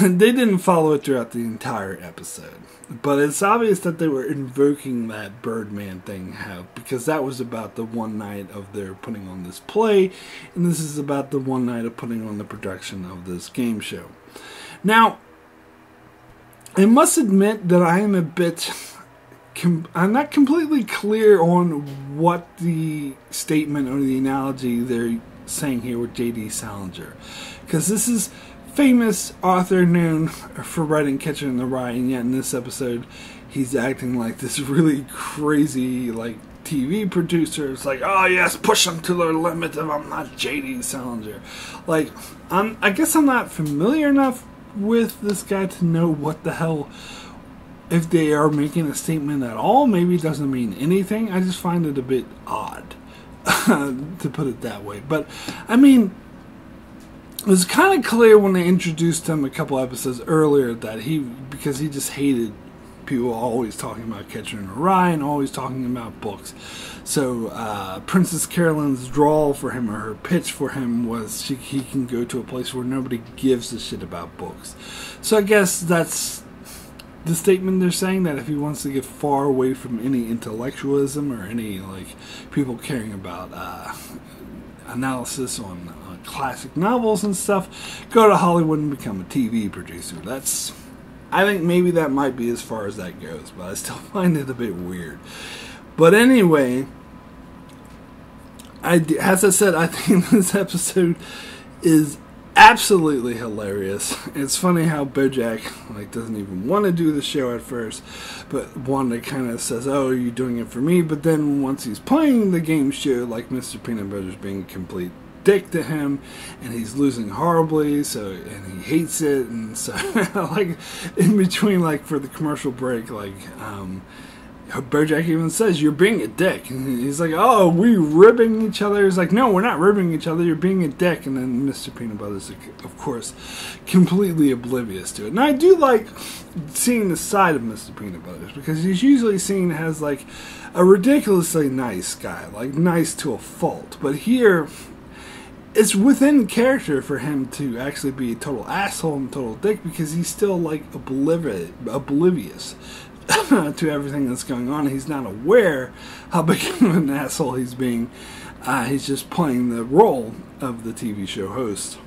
they didn't follow it throughout the entire episode. But it's obvious that they were invoking that Birdman thing, because that was about the one night of their putting on this play, and this is about the one night of putting on the production of this game show. Now, I must admit that I am a bit... I'm not completely clear on what the statement or the analogy they're saying here with J.D. Salinger, because this is famous author known for writing Catcher in the Rye, and yet in this episode he's acting like this really crazy like TV producer. It's like, oh yes, push them to their limit if I'm not J.D. Salinger. Like, I guess I'm not familiar enough with this guy to know what the hell, if they are making a statement at all. Maybe it doesn't mean anything. I just find it a bit odd to put it that way. But I mean, it was kind of clear when they introduced him a couple episodes earlier that because he just hated people always talking about Catcher in the Rye and always talking about books. So Princess Carolyn's drawl for him, or her pitch for him, was he can go to a place where nobody gives a shit about books. So I guess that's the statement they're saying, that if he wants to get far away from any intellectualism or any like people caring about analysis on classic novels and stuff, go to Hollywood and become a TV producer. I think maybe that might be as far as that goes, but I still find it a bit weird. But anyway, as I said, I think this episode is absolutely hilarious. It's funny how Bojack doesn't even want to do the show at first, but Wanda kind of says, "Oh, are you doing it for me?" But then once he's playing the game show, like Mr. Peanut Butter's being a complete dick to him, and he's losing horribly, and he hates it, and so like in between, like for the commercial break, like Bojack even says, "You're being a dick," and he's like, "Oh, we ribbing each other?" He's like, "No, we're not ribbing each other. You're being a dick." And then Mr. Peanut Butter's, of course, completely oblivious to it. And I do like seeing the side of Mr. Peanut Butter, because he's usually seen as like a ridiculously nice guy, like nice to a fault. But here, it's within character for him to actually be a total asshole and total dick, because he's still like oblivious to everything that's going on. He's not aware how big of an asshole he's being. He's just playing the role of the TV show host,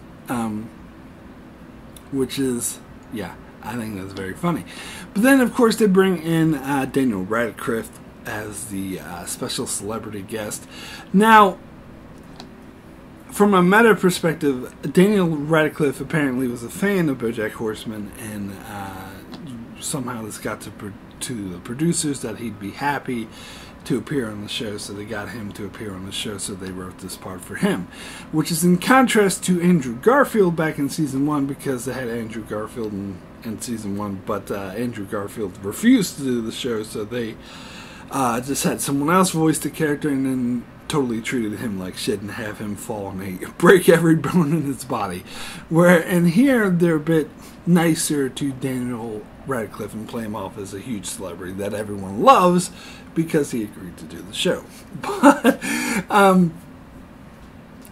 which is, yeah, I think that's very funny. But then, of course, they bring in Daniel Radcliffe as the special celebrity guest. Now, from a meta perspective, Daniel Radcliffe apparently was a fan of Bojack Horseman, and somehow this got to the producers that he'd be happy to appear on the show, so they got him to appear on the show, so they wrote this part for him, which is in contrast to Andrew Garfield back in season 1, because they had Andrew Garfield in season 1, but Andrew Garfield refused to do the show, so they just had someone else voice the character, and then totally treated him like shit and have him fall and break every bone in his body. And here they're a bit nicer to Daniel Radcliffe and play him off as a huge celebrity that everyone loves because he agreed to do the show. But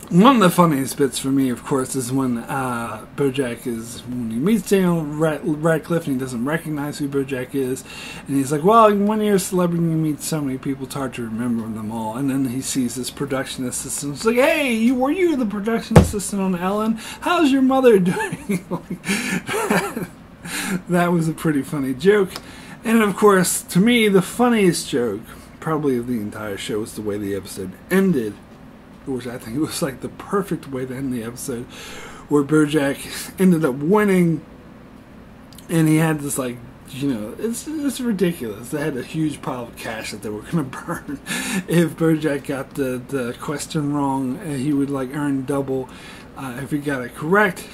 one of the funniest bits for me, of course, is when when he meets Daniel Radcliffe and he doesn't recognize who Bojack is, and he's like, well, when you're a celebrity, you meet so many people, it's hard to remember them all. And then he sees this production assistant. It's like, hey, were you the production assistant on Ellen? How's your mother doing? That was a pretty funny joke. And of course, to me, the funniest joke, probably of the entire show, was the way the episode ended, which I think was like the perfect way to end the episode, where Bojack ended up winning, and he had this, like, it's ridiculous. They had a huge pile of cash that they were going to burn. If Bojack got the question wrong, he would like earn double if he got it correct.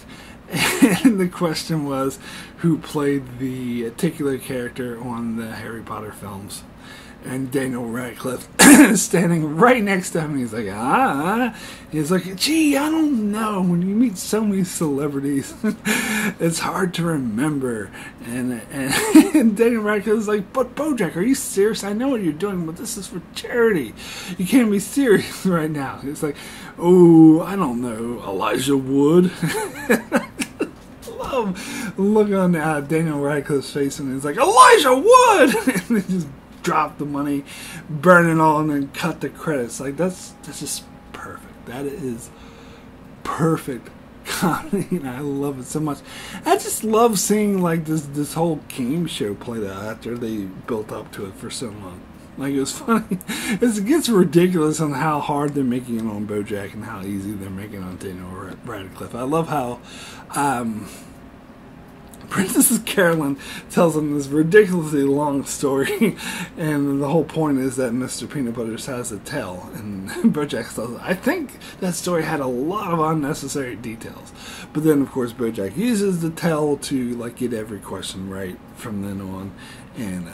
And the question was, who played the titular character on the Harry Potter films? And Daniel Radcliffe is standing right next to him. He's like, He's like, gee, I don't know. When you meet so many celebrities, it's hard to remember. And Daniel Radcliffe is like, but Bojack, are you serious? I know what you're doing, but this is for charity. You can't be serious right now. He's like, oh, I don't know, Elijah Wood. Look on Daniel Radcliffe's face, and he's like, Elijah Wood! And they just drop the money, burn it all, and then cut the credits. Like, that's just perfect. That is perfect comedy, and I love it so much. I just love seeing like this whole game show played out after they built up to it for so long. Like, it was funny. It gets ridiculous on how hard they're making it on Bojack and how easy they're making it on Daniel Radcliffe. I love how Princess Carolyn tells him this ridiculously long story, and the whole point is that Mr. Peanut Butters has a tell, and Bojack says, I think that story had a lot of unnecessary details. But then, of course, Bojack uses the tell to like get every question right from then on, and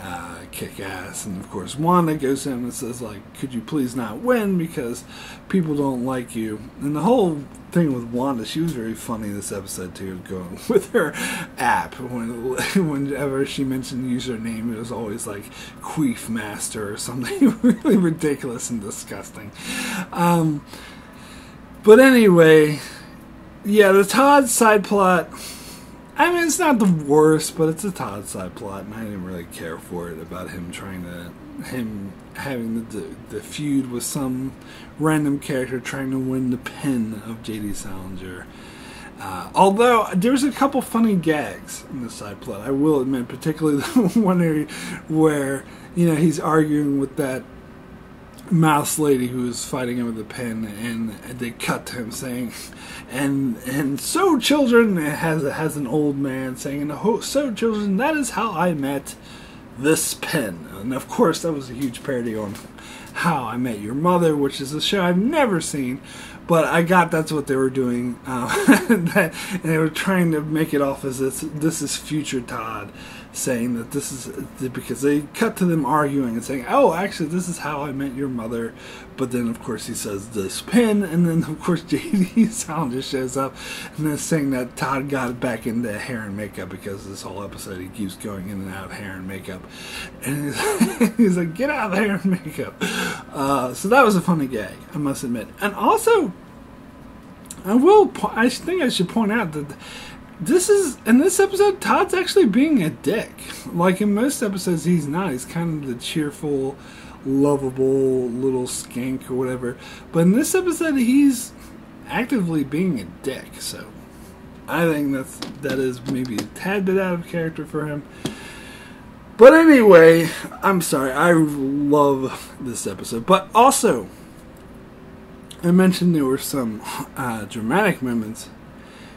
kick ass. And of course, Wanda goes to him and says, like, could you please not win because people don't like you. And the whole thing with Wanda, she was very funny this episode too, going with her app. Whenever she mentioned username, it was always like Queef Master or something really ridiculous and disgusting. But anyway, yeah, the Todd side plot, I mean, it's not the worst, but it's a Todd side plot, and I didn't really care for it, about him having the feud with some random character trying to win the pen of J.D. Salinger. Although there's a couple funny gags in the side plot, I will admit, particularly the one area where he's arguing with that mouse lady who is fighting him with a pen, and they cut to him saying, and so children, it has an old man saying, so children, that is how I met this pen. And of course that was a huge parody on How I Met Your Mother, which is a show I've never seen, but I got that's what they were doing, and they were trying to make it off as this is future Todd saying that this is, because they cut to them arguing and saying, oh, actually this is How I Met Your Mother, but then of course he says this pen, and then of course J.D. Salinger shows up and then saying that Todd got back into hair and makeup because this whole episode he keeps going in and out of hair and makeup, and he's like, get out of hair and makeup. So that was a funny gag, I must admit. And also I think I should point out that in this episode, Todd's actually being a dick. Like in most episodes, he's not. He's kind of the cheerful, lovable little skank or whatever. But in this episode, he's actively being a dick. So I think that is maybe a tad bit out of character for him. But anyway, I'm sorry. I love this episode. But also, I mentioned there were some dramatic moments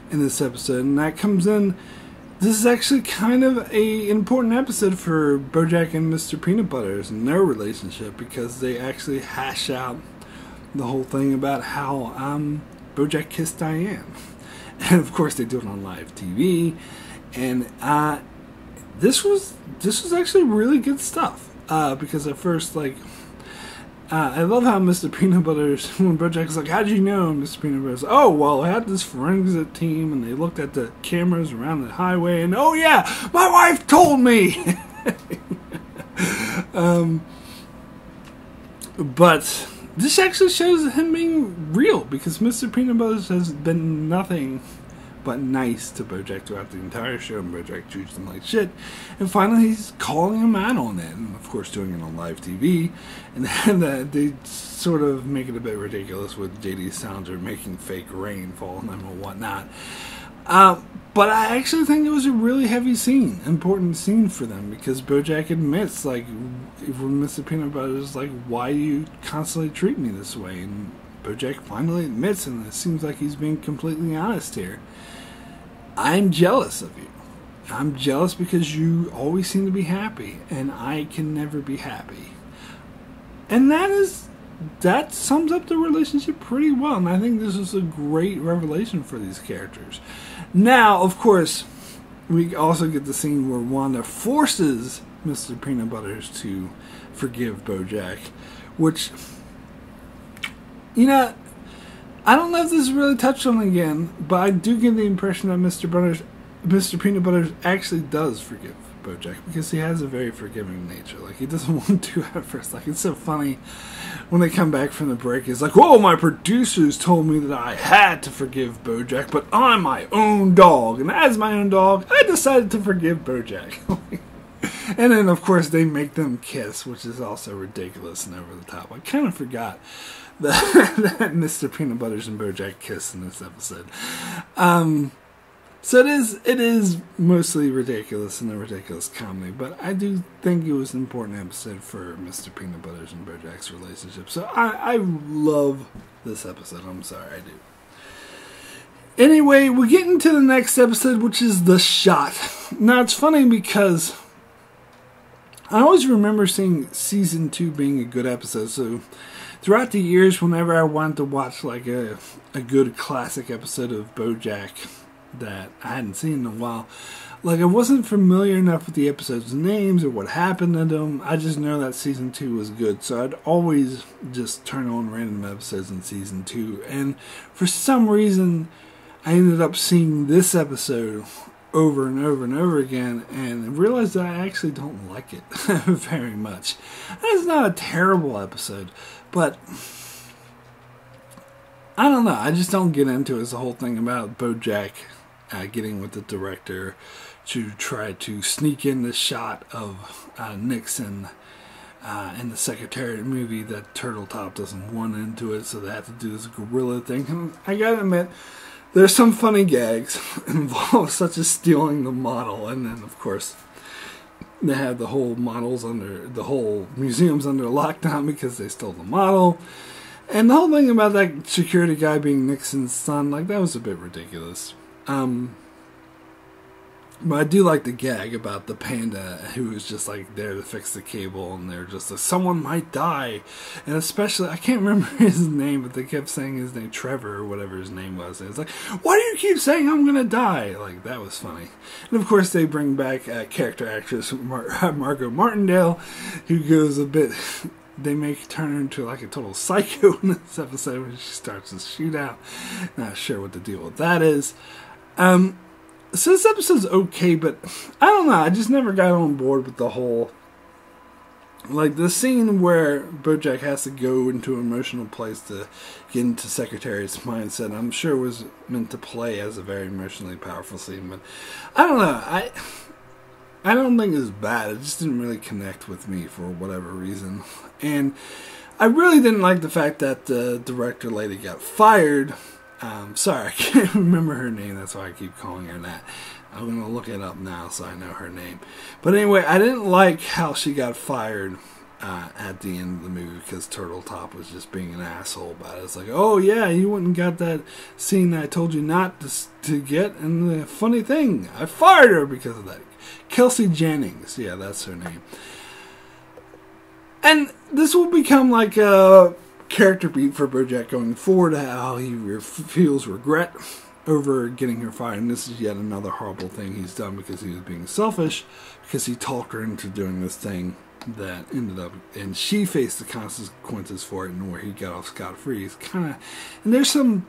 in this episode, and that comes in. This is actually kind of an important episode for Bojack and Mr. Peanut Butters and their relationship, because they actually hash out the whole thing about how Bojack kissed Diane. And of course they do it on live TV, and this was actually really good stuff, because at first, like, I love how Mr. Peanut Butters, when Bojack's like, how'd you know? And Mr. Peanut Butters, oh, well, I had this forensic team, and they looked at the cameras around the highway, and oh yeah, my wife told me! But this actually shows him being real, because Mr. Peanut Butters has been nothing but nice to Bojack throughout the entire show, and Bojack treats him like shit. And finally, he's calling him out on it, and of course doing it on live TV. And then they sort of make it a bit ridiculous with J.D. Salinger making fake rain fall on them and whatnot. But I actually think it was a really heavy scene, important scene for them, because Bojack admits, like, when Mr. Peanut Butter is like, why do you constantly treat me this way? And Bojack finally admits, and it seems like he's being completely honest here. I'm jealous of you. I'm jealous because you always seem to be happy, and I can never be happy. And that sums up the relationship pretty well, and I think this is a great revelation for these characters. Now, of course, we also get the scene where Wanda forces Mr. Peanut Butters to forgive Bojack, which, you know, I don't know if this is really touched on again, but I do get the impression that Mr. Peanut Butters actually does forgive Bojack, because he has a very forgiving nature. Like, he doesn't want to at first. Like, it's so funny when they come back from the break. He's like, "Whoa, my producers told me that I had to forgive Bojack, but I'm my own dog, and as my own dog, I decided to forgive Bojack." And then, of course, they make them kiss, which is also ridiculous and over the top. I kind of forgot that Mr. Peanut Butters and Bojack kiss in this episode. So it is mostly ridiculous and a ridiculous comedy, but I do think it was an important episode for Mr. Peanut Butters and Bojack's relationship. So I love this episode. I'm sorry, I do. Anyway, we get into the next episode, which is The Shot. Now, it's funny because I always remember seeing Season 2 being a good episode, so throughout the years, whenever I wanted to watch like a good classic episode of Bojack that I hadn't seen in a while, like, I wasn't familiar enough with the episodes' names or what happened to them. I just know that Season 2 was good, so I'd always just turn on random episodes in Season 2, and for some reason, I ended up seeing this episode over and over and over again, and realized that I actually don't like it very much. And it's not a terrible episode, but I don't know. I just don't get into it. It's the whole thing about Bojack getting with the director to try to sneak in the shot of Nixon in the Secretariat movie that Turtletop doesn't want into it, so they have to do this guerrilla thing. And I gotta admit, there's some funny gags involved, such as stealing the model, and then, of course, they have the whole museum's under lockdown because they stole the model. And the whole thing about that security guy being Nixon's son, like, that was a bit ridiculous. But I do like the gag about the panda who was just like there to fix the cable, and they're just like, someone might die. And especially, I can't remember his name, but they kept saying his name, Trevor or whatever his name was. And it's like, why do you keep saying I'm gonna die? Like, that was funny. And of course they bring back character actress Margot Martindale, who goes a bit, they turn her into like a total psycho in this episode when she starts this shootout. Not sure what the deal with that is. So this episode's okay, but I don't know. I just never got on board with the whole Like the scene where Bojack has to go into an emotional place to get into Secretariat's mindset, I'm sure was meant to play as a very emotionally powerful scene, but I don't know. I don't think it was bad. It just didn't really connect with me for whatever reason. And I really didn't like the fact that the director lady got fired. Sorry, I can't remember her name. That's why I keep calling her that. I'm going to look it up now so I know her name. But anyway, I didn't like how she got fired at the end of the movie because Turtle Top was just being an asshole about it. It's like, oh yeah, you went and got that scene that I told you not to get. And the funny thing, I fired her because of that. Kelsey Jennings. Yeah, that's her name. And this will become like a character beat for Bojack going forward, how he feels regret over getting her fired. And this is yet another horrible thing he's done because he was being selfish, because he talked her into doing this thing that ended up, and she faced the consequences for it, and where he got off scot-free. It's kind of, and there's some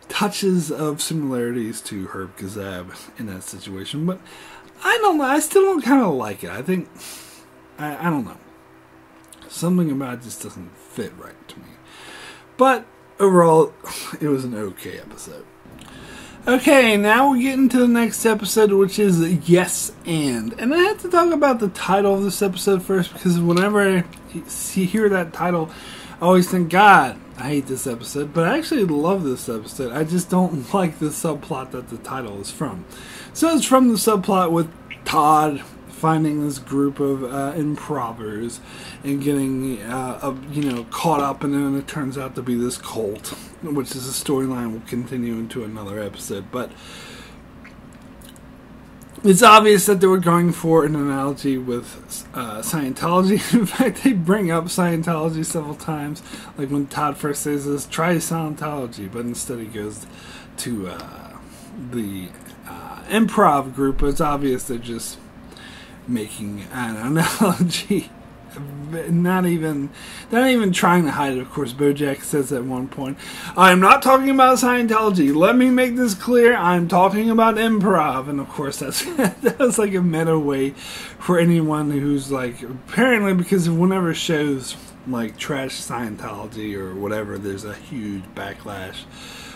touches of similarities to Herb Kazab in that situation, but I don't know, I still don't kind of like it. I think, I don't know. Something about it just doesn't fit right to me. But overall, it was an okay episode. Okay, now we get into the next episode, which is Yes and. And I have to talk about the title of this episode first, because whenever I hear that title, I always think, God, I hate this episode. But I actually love this episode. I just don't like the subplot that the title is from. So it's from the subplot with Todd finding this group of improvers and getting caught up, and then it turns out to be this cult, which is a storyline we'll continue into another episode. But it's obvious that they were going for an analogy with Scientology. In fact, they bring up Scientology several times, like when Todd first says this, try Scientology, but instead he goes to the improv group. But it's obvious they're just making an analogy, not even trying to hide it. Of course, Bojack says at one point, I'm not talking about Scientology, let me make this clear, I'm talking about improv. And of course that was like a meta way for anyone who's like, apparently, because whenever shows like trash Scientology or whatever, there's a huge backlash,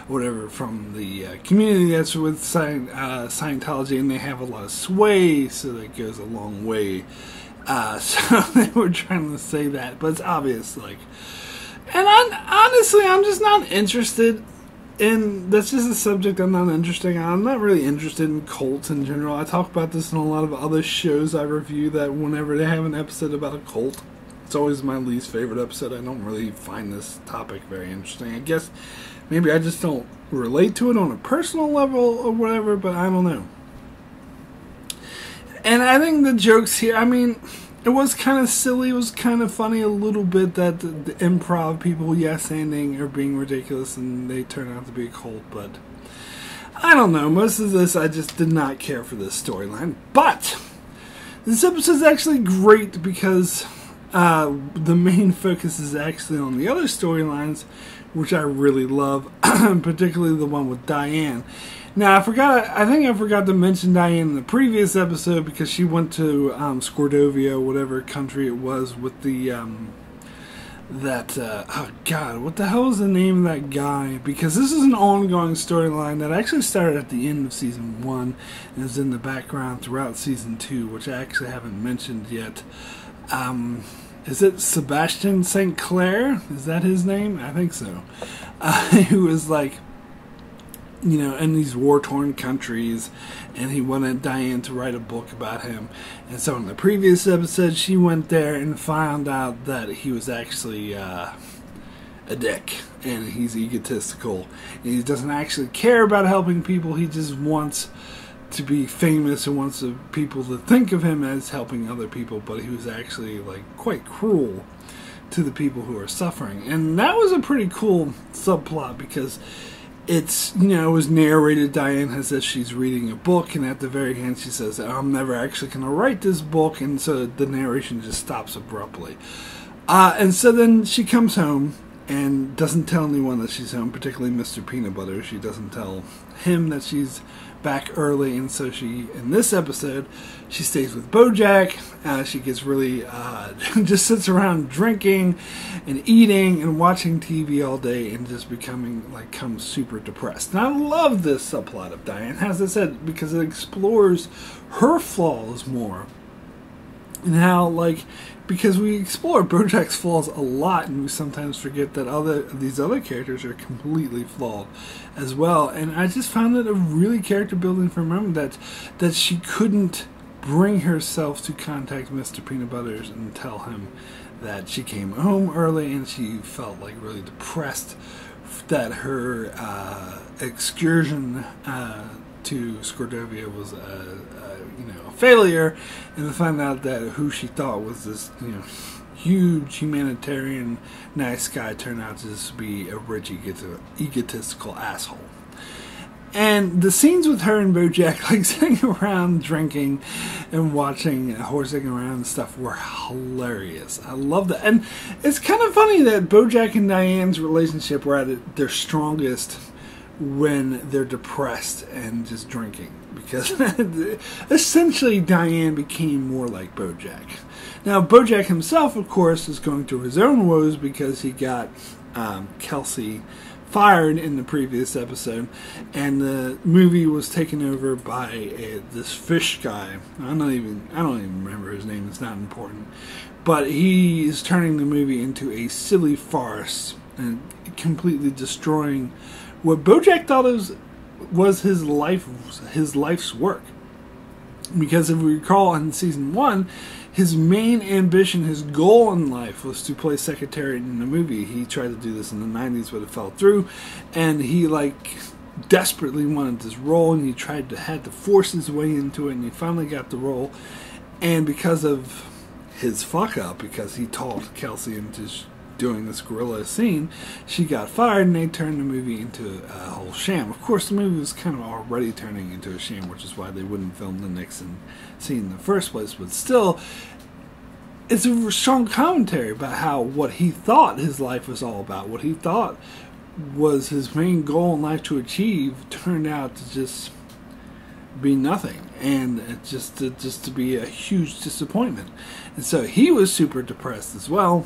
whatever, from the community that's with Scientology, and they have a lot of sway, so that goes a long way. So they were trying to say that, but it's obvious, like, and honestly, I'm just not interested in, that's just a subject I'm not interested in. I'm not really interested in cults in general. I talk about this in a lot of other shows I review, that whenever they have an episode about a cult, it's always my least favorite episode. I don't really find this topic very interesting. I guess maybe I just don't relate to it on a personal level or whatever, but I don't know. And I think the jokes here, I mean, it was kind of silly, it was kind of funny a little bit that the improv people yes-anding are being ridiculous and they turn out to be a cult, but I don't know. Most of this, I just did not care for this storyline. But this episode is actually great because the main focus is actually on the other storylines, which I really love, particularly the one with Diane. Now, I think I forgot to mention Diane in the previous episode, because she went to Scordovia, whatever country it was, with the, oh God, what the hell is the name of that guy? Because this is an ongoing storyline that actually started at the end of Season 1 and is in the background throughout Season 2, which I actually haven't mentioned yet. Is it Sebastian St. Clair? Is that his name? I think so. Who was like, you know, in these war-torn countries, and he wanted Diane to write a book about him. And so in the previous episode, she went there and found out that he was actually a dick, and he's egotistical, and he doesn't actually care about helping people. He just wants to be famous and wants people to think of him as helping other people, but he was actually like quite cruel to the people who are suffering. And that was a pretty cool subplot, because it's, you know, it was narrated. Diane says she's reading a book, and at the very end she says, I'm never actually going to write this book, and so the narration just stops abruptly. And so then she comes home and doesn't tell anyone that she's home, particularly Mr. Peanut Butter. She doesn't tell him that she's back early, and so in this episode, she stays with Bojack. She gets really, just sits around drinking and eating and watching TV all day and just becomes super depressed. And I love this subplot of Diane, as I said, because it explores her flaws more. And how, because we explore Bojack's flaws a lot, and we sometimes forget that these other characters are completely flawed as well. And I just found it a really character building for Mama that she couldn't bring herself to contact Mr. Peanut Butters and tell him that she came home early, and she felt really depressed that her excursion to Scordovia was a failure, and to find out that who she thought was this huge humanitarian nice guy turned out to just be a rich egotistical asshole. And the scenes with her and Bojack sitting around drinking and watching horsing around and stuff were hilarious. I love that. And it's kind of funny that Bojack and Diane's relationship were at their strongest when they're depressed and just drinking, because essentially Diane became more like Bojack. Now Bojack himself, of course, is going through his own woes because he got Kelsey fired in the previous episode, and the movie was taken over by this fish guy. I don't even remember his name. It's not important, but he is turning the movie into a silly farce and completely destroying what Bojack thought was his life's work. Because if we recall, in season 1, his main ambition, his goal in life was to play secretary in the movie. He tried to do this in the 90s, but it fell through, and he desperately wanted this role, and he had to force his way into it, and he finally got the role. And because of his fuck up, because he talked Kelsey into doing this gorilla scene, she got fired, and they turned the movie into a whole sham. Of course, the movie was kind of already turning into a sham, which is why they wouldn't film the Nixon scene in the first place. But still, it's a strong commentary about what he thought his life was all about, what he thought was his main goal in life to achieve, turned out to just be nothing, and just to be a huge disappointment. And so he was super depressed as well.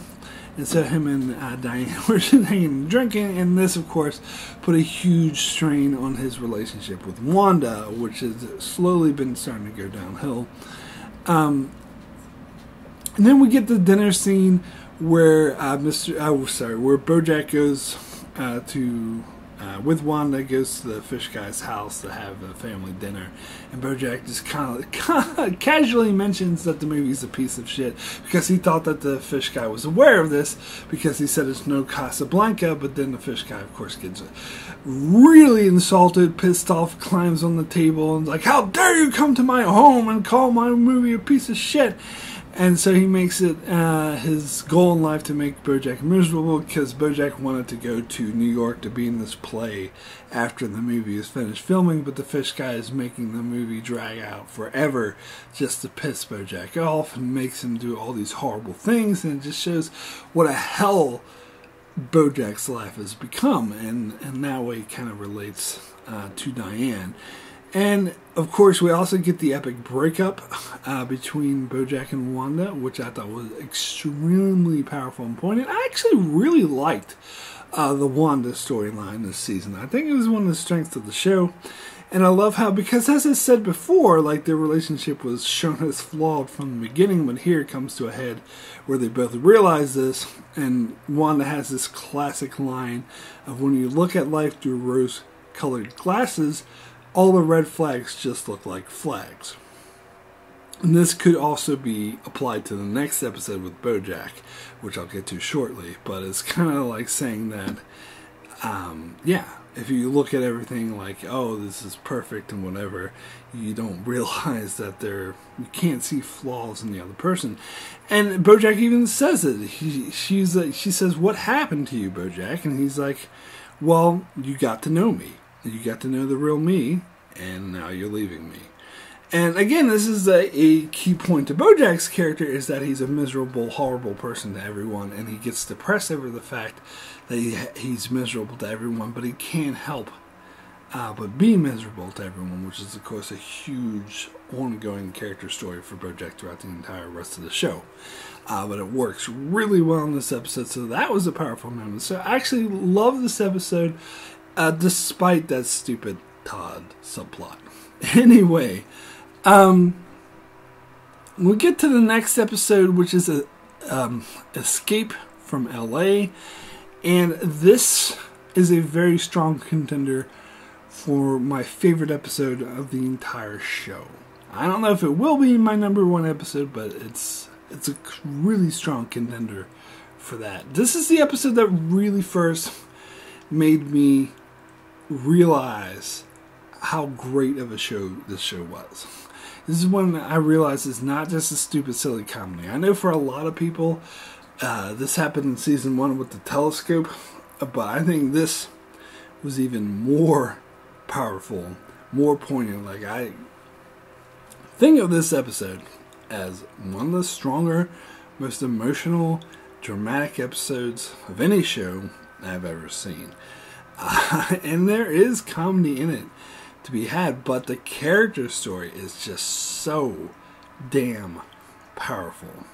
And so him and Diane were hanging and drinking, and this, of course, put a huge strain on his relationship with Wanda, which has slowly been starting to go downhill. And then we get the dinner scene where where Bojack goes with Wanda, goes to the fish guy's house to have a family dinner, and Bojack just kind of casually mentions that the movie's a piece of shit, because he thought that the fish guy was aware of this, because he said it's no Casablanca. But then the fish guy, of course, gets really insulted, pissed off, climbs on the table, and how dare you come to my home and call my movie a piece of shit. And so he makes it his goal in life to make Bojack miserable, because Bojack wanted to go to New York to be in this play after the movie is finished filming, but the fish guy is making the movie drag out forever just to piss Bojack off and makes him do all these horrible things, and it just shows what a hell Bojack's life has become, and that way it kind of relates to Diane. And, of course, we also get the epic breakup between Bojack and Wanda, which I thought was extremely powerful and poignant. I actually really liked the Wanda storyline this season. I think it was one of the strengths of the show. And I love how, because as I said before, their relationship was shown as flawed from the beginning, but here it comes to a head where they both realize this, and Wanda has this classic line of, when you look at life through rose-colored glasses, all the red flags just look like flags. And this could also be applied to the next episode with Bojack, which I'll get to shortly. But it's kind of saying that, if you look at everything oh, this is perfect and whatever, you don't realize that you can't see flaws in the other person. And Bojack even says it. She says, "What happened to you, Bojack?" And he's like, "Well, you got to know me. You got to know the real me, and now you're leaving me." And again, this is a key point to Bojack's character, is that he's a miserable, horrible person to everyone, and he gets depressed over the fact that he's miserable to everyone, but he can't help but be miserable to everyone, which is, of course, a huge ongoing character story for Bojack throughout the entire rest of the show. But it works really well in this episode, so that was a powerful moment. So I actually love this episode, despite that stupid Todd subplot. Anyway, we'll get to the next episode, which is Escape from L.A., and this is a very strong contender for my favorite episode of the entire show. I don't know if it will be my #1 episode, but it's a really strong contender for that. This is the episode that really first made me realize how great of a show this show was. This is when I realized it's not just a stupid, silly comedy. I know for a lot of people, this happened in season 1 with the telescope, but I think this was even more powerful, more poignant. Like, I think of this episode as one of the stronger, most emotional, dramatic episodes of any show I've ever seen. And there is comedy in it to be had, but the character story is just so damn powerful.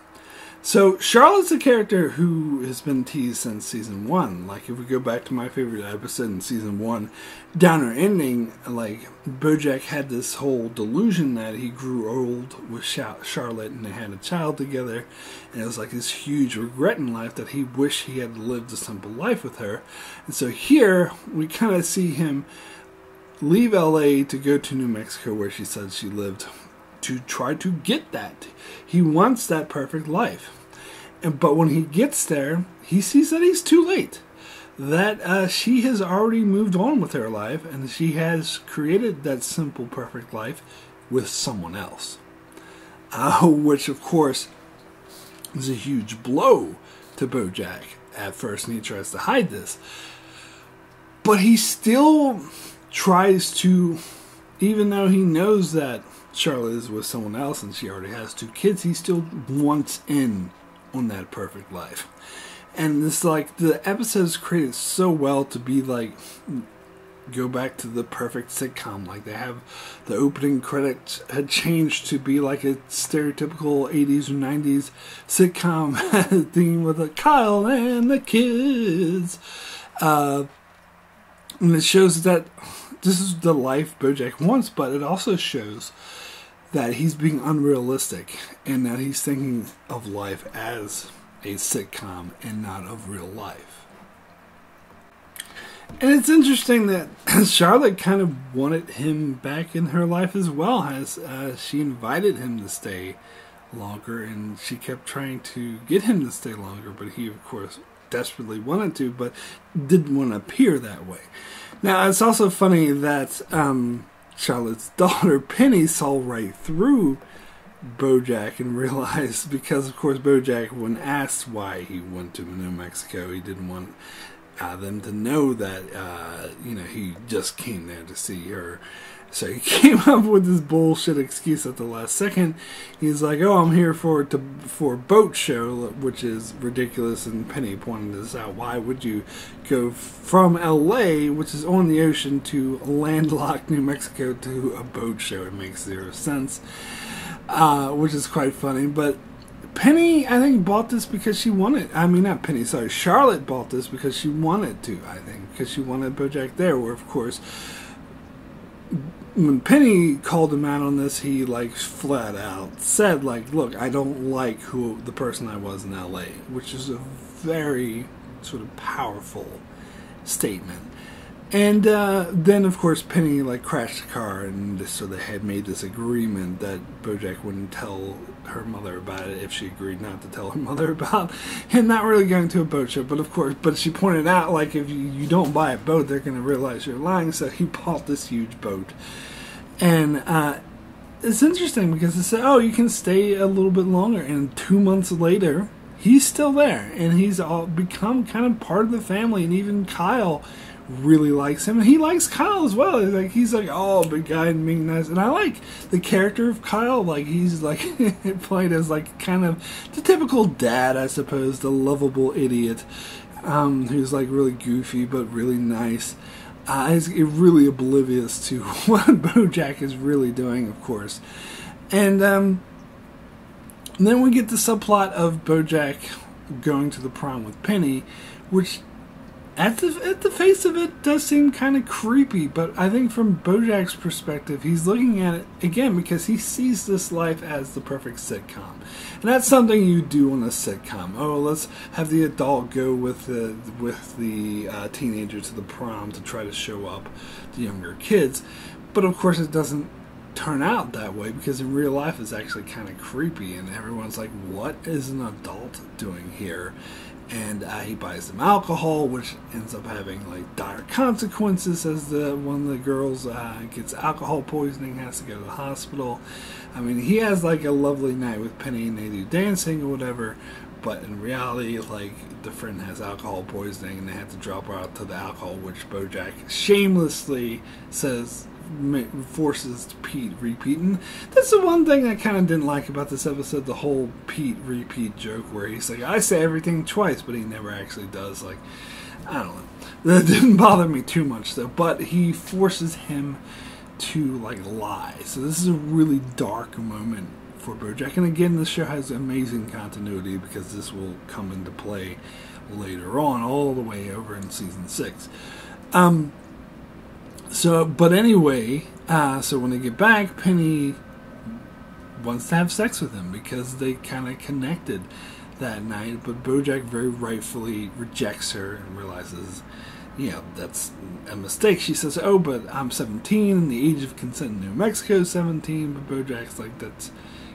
So Charlotte's a character who has been teased since season 1. Like, if we go back to my favorite episode in season 1, Downer Ending, like, Bojack had this whole delusion that he grew old with Charlotte and they had a child together, and it was like this huge regret in life that he wished he had lived a simple life with her. And so here we kind of see him leave LA to go to New Mexico, where she said she lived, to try to get that. He wants that perfect life. But when he gets there, he sees that he's too late. That she has already moved on with her life, and she has created that simple, perfect life with someone else. Which, of course, is a huge blow to Bojack at first, and he tries to hide this. But he still tries to, even though he knows that Charlotte is with someone else and she already has 2 kids, he still wants in on that perfect life. And it's like the episode's created so well to be like, go back to the perfect sitcom. Like, they have the opening credits had changed to be like a stereotypical 80s or 90s sitcom theme with a Kyle and the kids. And it shows that this is the life Bojack wants, but it also shows that he's being unrealistic and that he's thinking of life as a sitcom and not of real life. And it's interesting that Charlotte kind of wanted him back in her life as well, as she invited him to stay longer, and she kept trying to get him to stay longer, but he, of course, desperately wanted to, but didn't want to appear that way. Now, it's also funny that Charlotte's daughter, Penny, saw right through Bojack and realized, because, of course, Bojack, when asked why he went to New Mexico, he didn't want them to know that, he just came there to see her. So he came up with this bullshit excuse at the last second. He's like, "Oh, I'm here for a boat show," which is ridiculous. And Penny pointed this out. Why would you go from LA, which is on the ocean, to landlocked New Mexico to a boat show? It makes zero sense, which is quite funny. But Penny, I think, bought this because she wanted. I mean, not Penny. Sorry, Charlotte bought this because she wanted to. I think because she wanted Bojack there. Where, of course, when Penny called him out on this, he, like, flat out said, like, "Look, I don't like the person I was in LA," which is a very sort of powerful statement. And then, of course, Penny, like, crashed the car, and so they had made this agreement that Bojack wouldn't tell her mother about it if she agreed not to tell her mother about him not really going to a boat show. But, of course, she pointed out, like, if you don't buy a boat, they're going to realize you're lying, so he bought this huge boat. And it's interesting because it said, "Oh, you can stay a little bit longer," and 2 months later, he's still there, and he's all become kind of part of the family, and even Kyle really likes him, and he likes Kyle as well. He's like, "Oh, big guy and being nice," and I like the character of Kyle. Like, he's like played as like kind of the typical dad, I suppose, the lovable idiot who's like really goofy but really nice. Is really oblivious to what Bojack is really doing, of course. And then we get the subplot of Bojack going to the prom with Penny, which at the face of it does seem kind of creepy, but I think from Bojack's perspective, he's looking at it again because he sees this life as the perfect sitcom, and that's something you do on a sitcom. Oh, let's have the adult go with the teenager to the prom to try to show up the younger kids, but of course it doesn't turn out that way because in real life it's actually kind of creepy, and everyone's like, "What is an adult doing here?" And he buys them alcohol, which ends up having like dire consequences as one of the girls gets alcohol poisoning, has to go to the hospital. I mean, he has like a lovely night with Penny and they do dancing or whatever, but in reality, like, the friend has alcohol poisoning and they have to drop her out to the alcohol, which Bojack shamelessly says forces Pete repeat. And that's the one thing I kind of didn't like about this episode, the whole Pete repeat joke where he's like, I say everything twice, but he never actually does. Like, I don't know. That didn't bother me too much though, but he forces him to like lie. So this is a really dark moment for Bojack. And again, this show has amazing continuity because this will come into play later on, all the way over in season 6. But anyway, so when they get back, Penny wants to have sex with him because they kind of connected that night, but Bojack very rightfully rejects her and realizes, that's a mistake. She says, oh, but I'm 17 and the age of consent in New Mexico is 17, but Bojack's like, that's,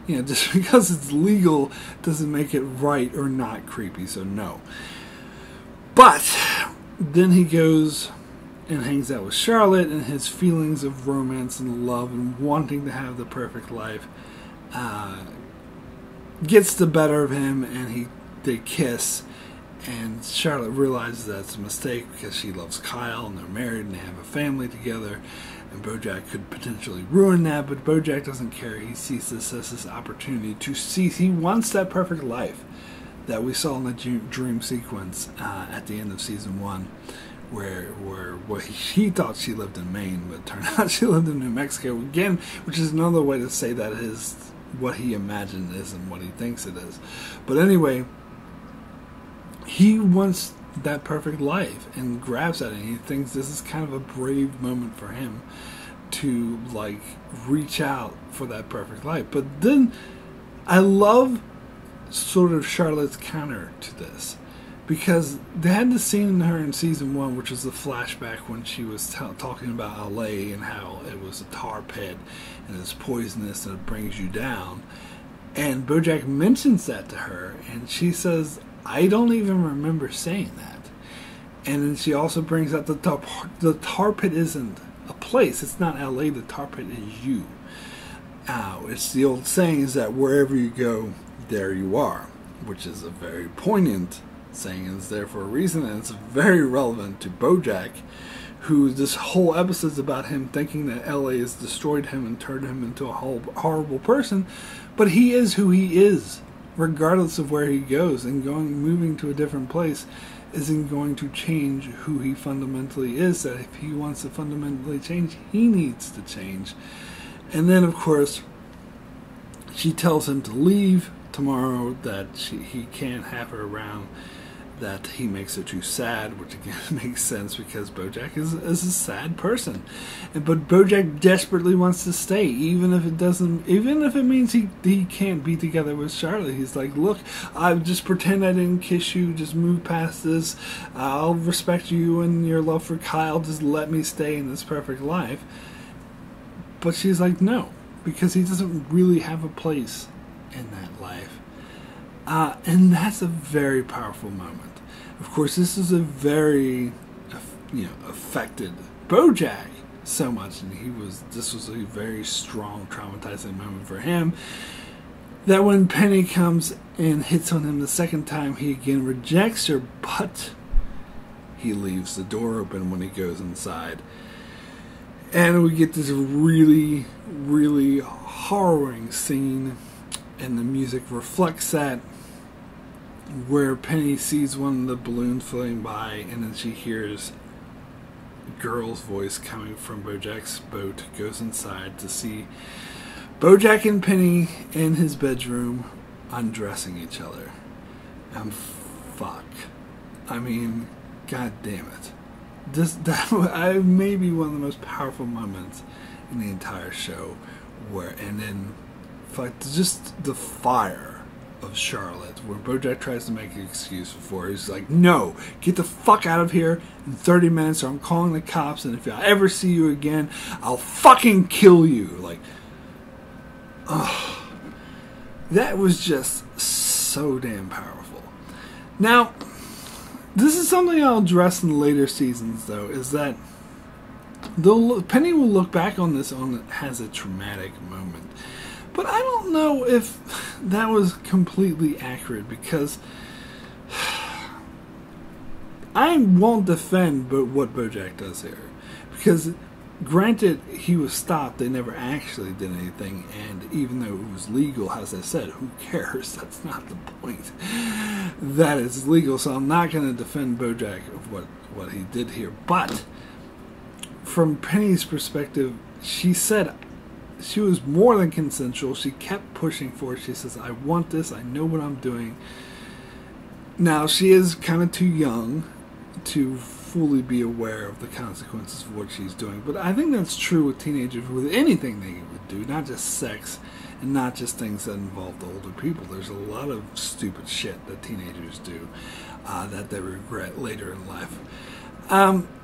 just because it's legal doesn't make it right or not creepy, so no. But then he goes and hangs out with Charlotte, and his feelings of romance and love and wanting to have the perfect life gets the better of him, and they kiss, and Charlotte realizes that's a mistake because she loves Kyle and they're married and they have a family together, and Bojack could potentially ruin that, but Bojack doesn't care. He sees this as this opportunity to seize. He wants that perfect life that we saw in the dream sequence at the end of season 1. Where he thought she lived in Maine, but it turned out she lived in New Mexico again, which is another way to say that is what he imagined isn't what he thinks it is. But anyway, he wants that perfect life and grabs at it, and he thinks this is kind of a brave moment for him to like reach out for that perfect life. But then I love sort of Charlotte's counter to this, because they had the scene in her in season 1, which was the flashback when she was talking about LA and how it was a tar pit and it's poisonous and it brings you down. And Bojack mentions that to her, and she says, I don't even remember saying that. And then she also brings out the tar pit isn't a place. It's not LA. The tar pit is you. It's the old saying is that wherever you go, there you are, which is a very poignant saying, is there for a reason, and it's very relevant to Bojack, who this whole episode is about him thinking that LA has destroyed him and turned him into a horrible person, but he is who he is, regardless of where he goes, and moving to a different place isn't going to change who he fundamentally is. That if he wants to fundamentally change, he needs to change. And then, of course, she tells him to leave tomorrow, that he can't have her around, that he makes her too sad, which again makes sense because Bojack is a sad person. But Bojack desperately wants to stay, even if it means he can't be together with Charlotte. He's like, look, I just pretend I didn't kiss you, just move past this, I'll respect you and your love for Kyle, just let me stay in this perfect life. But she's like, no, because he doesn't really have a place in that life. And that's a very powerful moment. Of course, this is a very, affected Bojack so much, and this was a very strong, traumatizing moment for him, that when Penny comes and hits on him the second time, he again rejects her, but he leaves the door open when he goes inside. And we get this really, really harrowing scene, and the music reflects that, where Penny sees one of the balloons floating by, and then she hears girl's voice coming from Bojack's boat goes inside to see Bojack and Penny in his bedroom undressing each other. And fuck. I mean, god damn it. That may be one of the most powerful moments in the entire show. And then, fuck, just the fire of Charlotte, where Bojack tries to make an excuse for her. He's like, no, get the fuck out of here in 30 minutes or I'm calling the cops, and if I ever see you again, I'll fucking kill you. Like, oh, that was just so damn powerful. Now, this is something I'll address in later seasons, though, is that Penny will look back on this as a traumatic moment. But I don't know if that was completely accurate, because I won't defend what Bojack does here. Because, granted, he was stopped, they never actually did anything, and even though it was legal, as I said, who cares? That's not the point. That is legal, so I'm not going to defend Bojack of what he did here. But from Penny's perspective, she said she was more than consensual. She kept pushing for it. She says, I want this, I know what I'm doing. Now, she is kind of too young to fully be aware of the consequences of what she's doing, but I think that's true with teenagers, with anything they would do, not just sex, and not just things that involve the older people. There's a lot of stupid shit that teenagers do that they regret later in life.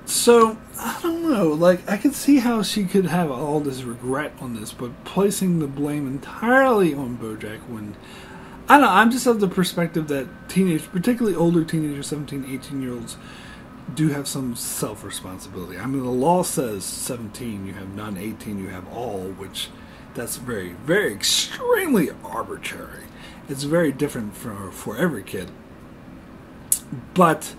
So, I don't know, like, I could see how she could have all this regret on this, but placing the blame entirely on Bojack when, I don't know, I'm just of the perspective that teenagers, particularly older teenagers, 17, 18-year-olds, do have some self-responsibility. I mean, the law says 17, you have none, 18, you have all, which that's very, very extremely arbitrary. It's very different for every kid. But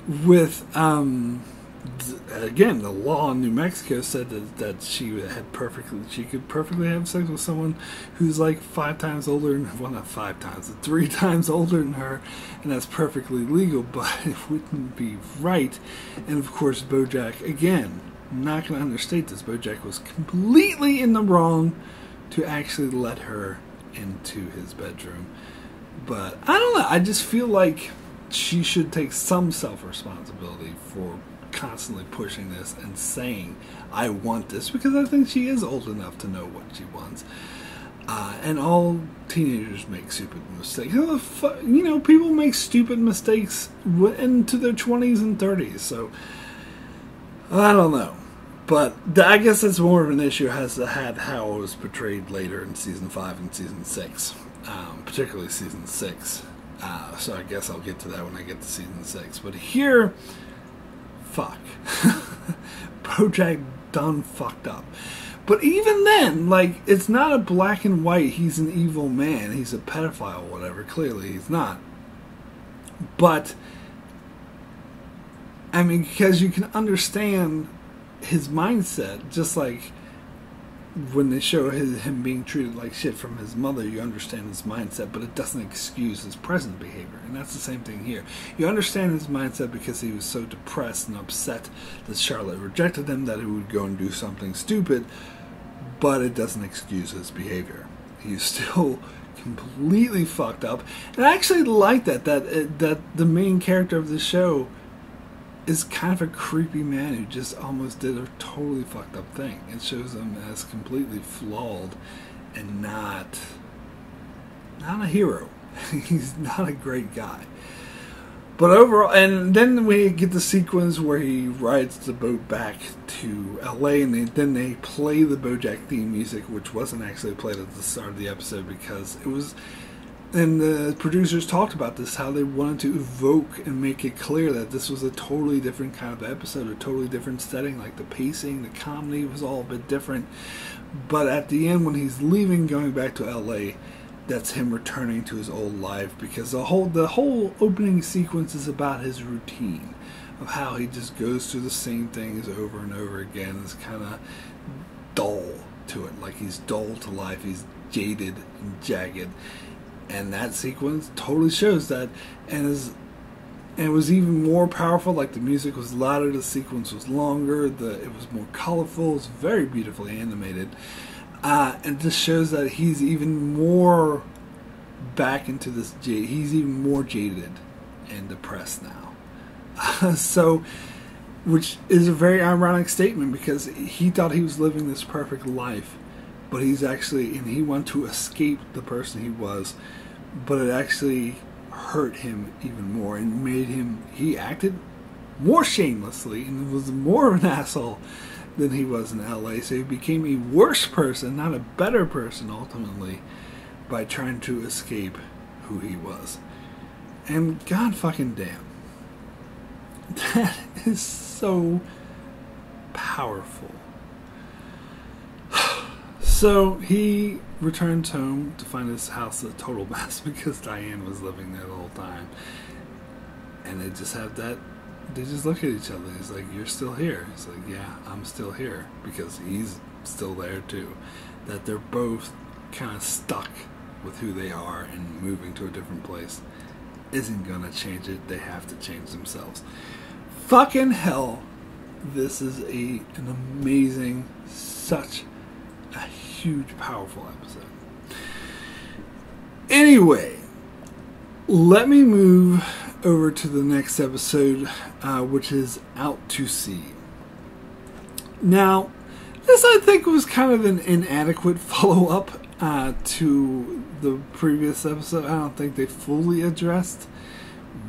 with, again, the law in New Mexico said that she could perfectly have sex with someone who's like 5 times older, well, not 5 times, 3 times older than her, and that's perfectly legal, but it wouldn't be right. And of course, Bojack, again, I'm not going to understate this, Bojack was completely in the wrong to actually let her into his bedroom. But I don't know, I just feel like she should take some self-responsibility for constantly pushing this and saying, I want this, because I think she is old enough to know what she wants. And all teenagers make stupid mistakes. You know, people make stupid mistakes into their 20s and 30s, so I don't know. But I guess that's more of an issue as to how it was portrayed later in Season 5 and Season 6, particularly Season 6. So I guess I'll get to that when I get to Season 6. But here, fuck. Bojack done fucked up. But even then, like, it's not a black and white, he's an evil man, he's a pedophile, whatever. Clearly he's not. But, I mean, because you can understand his mindset, just like when they show him being treated like shit from his mother, you understand his mindset, but it doesn't excuse his present behavior. And that's the same thing here. You understand his mindset because he was so depressed and upset that Charlotte rejected him that he would go and do something stupid, but it doesn't excuse his behavior. He's still completely fucked up. And I actually like that the main character of the show is kind of a creepy man who just almost did a totally fucked up thing. It shows him as completely flawed and not a hero. He's not a great guy. But overall, and then we get the sequence where he rides the boat back to LA, and then they play the Bojack theme music, which wasn't actually played at the start of the episode because it was. And the producers talked about this, how they wanted to evoke and make it clear that this was a totally different kind of episode, a totally different setting, like the pacing, the comedy was all a bit different. But at the end, when he's leaving, going back to LA, that's him returning to his old life, because the whole opening sequence is about his routine, of how he just goes through the same things over and over again. It's kind of dull to it, like he's dull to life, he's jaded and jagged. And that sequence totally shows that. And And it was even more powerful. Like, the music was louder, the sequence was longer, it was more colorful, it was very beautifully animated. And this shows that he's even more back into this, he's even more jaded and depressed now. So, which is a very ironic statement, because he thought he was living this perfect life, but he's actually, and he wanted to escape the person he was, but it actually hurt him even more and made him, he acted more shamelessly and was more of an asshole than he was in LA. So he became a worse person, not a better person ultimately, by trying to escape who he was. And god fucking damn, that is so powerful. So he returns home to find his house a total mess because Diane was living there the whole time. And they just have that, they just look at each other. He's like, "You're still here?" He's like, "Yeah, I'm still here," because he's still there too. That they're both kind of stuck with who they are, and moving to a different place isn't gonna change it. They have to change themselves. Fucking hell, this is an amazing, such a huge, powerful episode. Anyway, let me move over to the next episode, which is Out to Sea. Now, this I think was kind of an inadequate follow-up to the previous episode. I don't think they fully addressed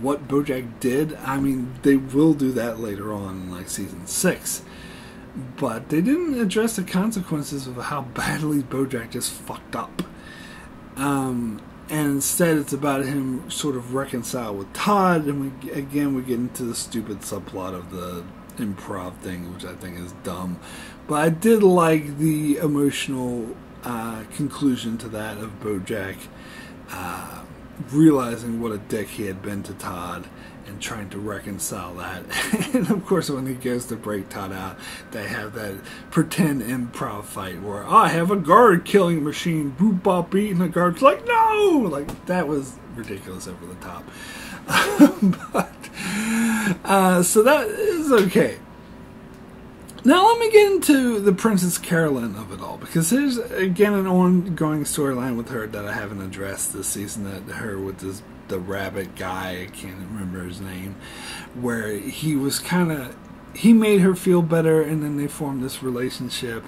what Bojack did. I mean, they will do that later on in like season 6. But they didn't address the consequences of how badly Bojack just fucked up. And instead it's about him sort of reconcile with Todd, and we get into the stupid subplot of the improv thing, which I think is dumb. But I did like the emotional conclusion to that, of Bojack realizing what a dick he had been to Todd and trying to reconcile that. And of course, when he goes to break Todd out, they have that pretend improv fight where, "I have a guard killing machine, boop bop beat," and the guard's like, "No!" Like, that was ridiculous, over the top. But so that is okay. Now let me get into the Princess Carolyn of it all, because there's again an ongoing storyline with her that I haven't addressed this season. That her with the rabbit guy, I can't remember his name, where he was he made her feel better, and then they formed this relationship.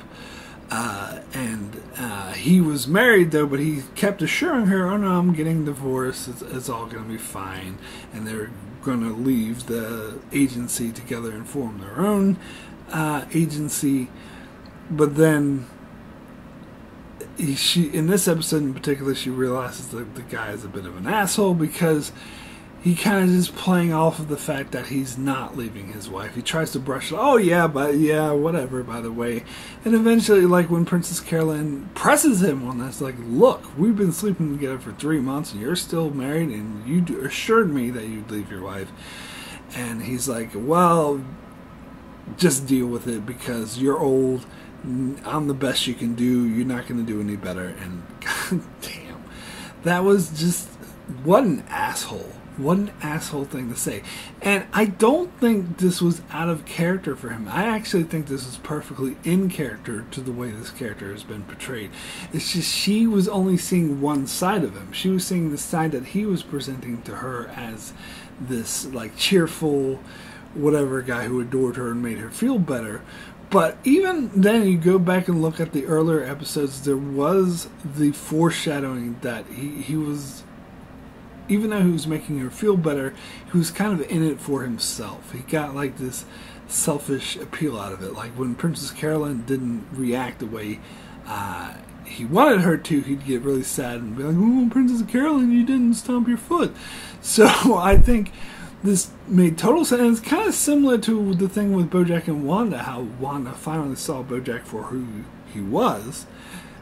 And he was married though, but he kept assuring her, "Oh no, I'm getting divorced. It's all going to be fine," and they're going to leave the agency together and form their own agency. But then she, in this episode in particular, she realizes that the guy is a bit of an asshole, because he kind of just playing off of the fact that he's not leaving his wife. He tries to brush it, "Oh yeah, but yeah, whatever, by the way." And eventually, like, when Princess Carolyn presses him on this, like, "Look, we've been sleeping together for 3 months and you're still married, and you assured me that you'd leave your wife." And he's like, "Well, just deal with it, because you're old. I'm the best you can do. You're not going to do any better." And god damn, that was just, what an asshole. What an asshole thing to say. And I don't think this was out of character for him. I actually think this is perfectly in character to the way this character has been portrayed. It's just she was only seeing one side of him. She was seeing the side that he was presenting to her as this, like, cheerful whatever guy who adored her and made her feel better. But even then, you go back and look at the earlier episodes, there was the foreshadowing that he was, even though he was making her feel better, he was kind of in it for himself. He got like this selfish appeal out of it. Like when Princess Carolyn didn't react the way he wanted her to, he'd get really sad and be like, "Oh, Princess Carolyn, you didn't stomp your foot." So I think this made total sense. It's kind of similar to the thing with Bojack and Wanda, how Wanda finally saw Bojack for who he was,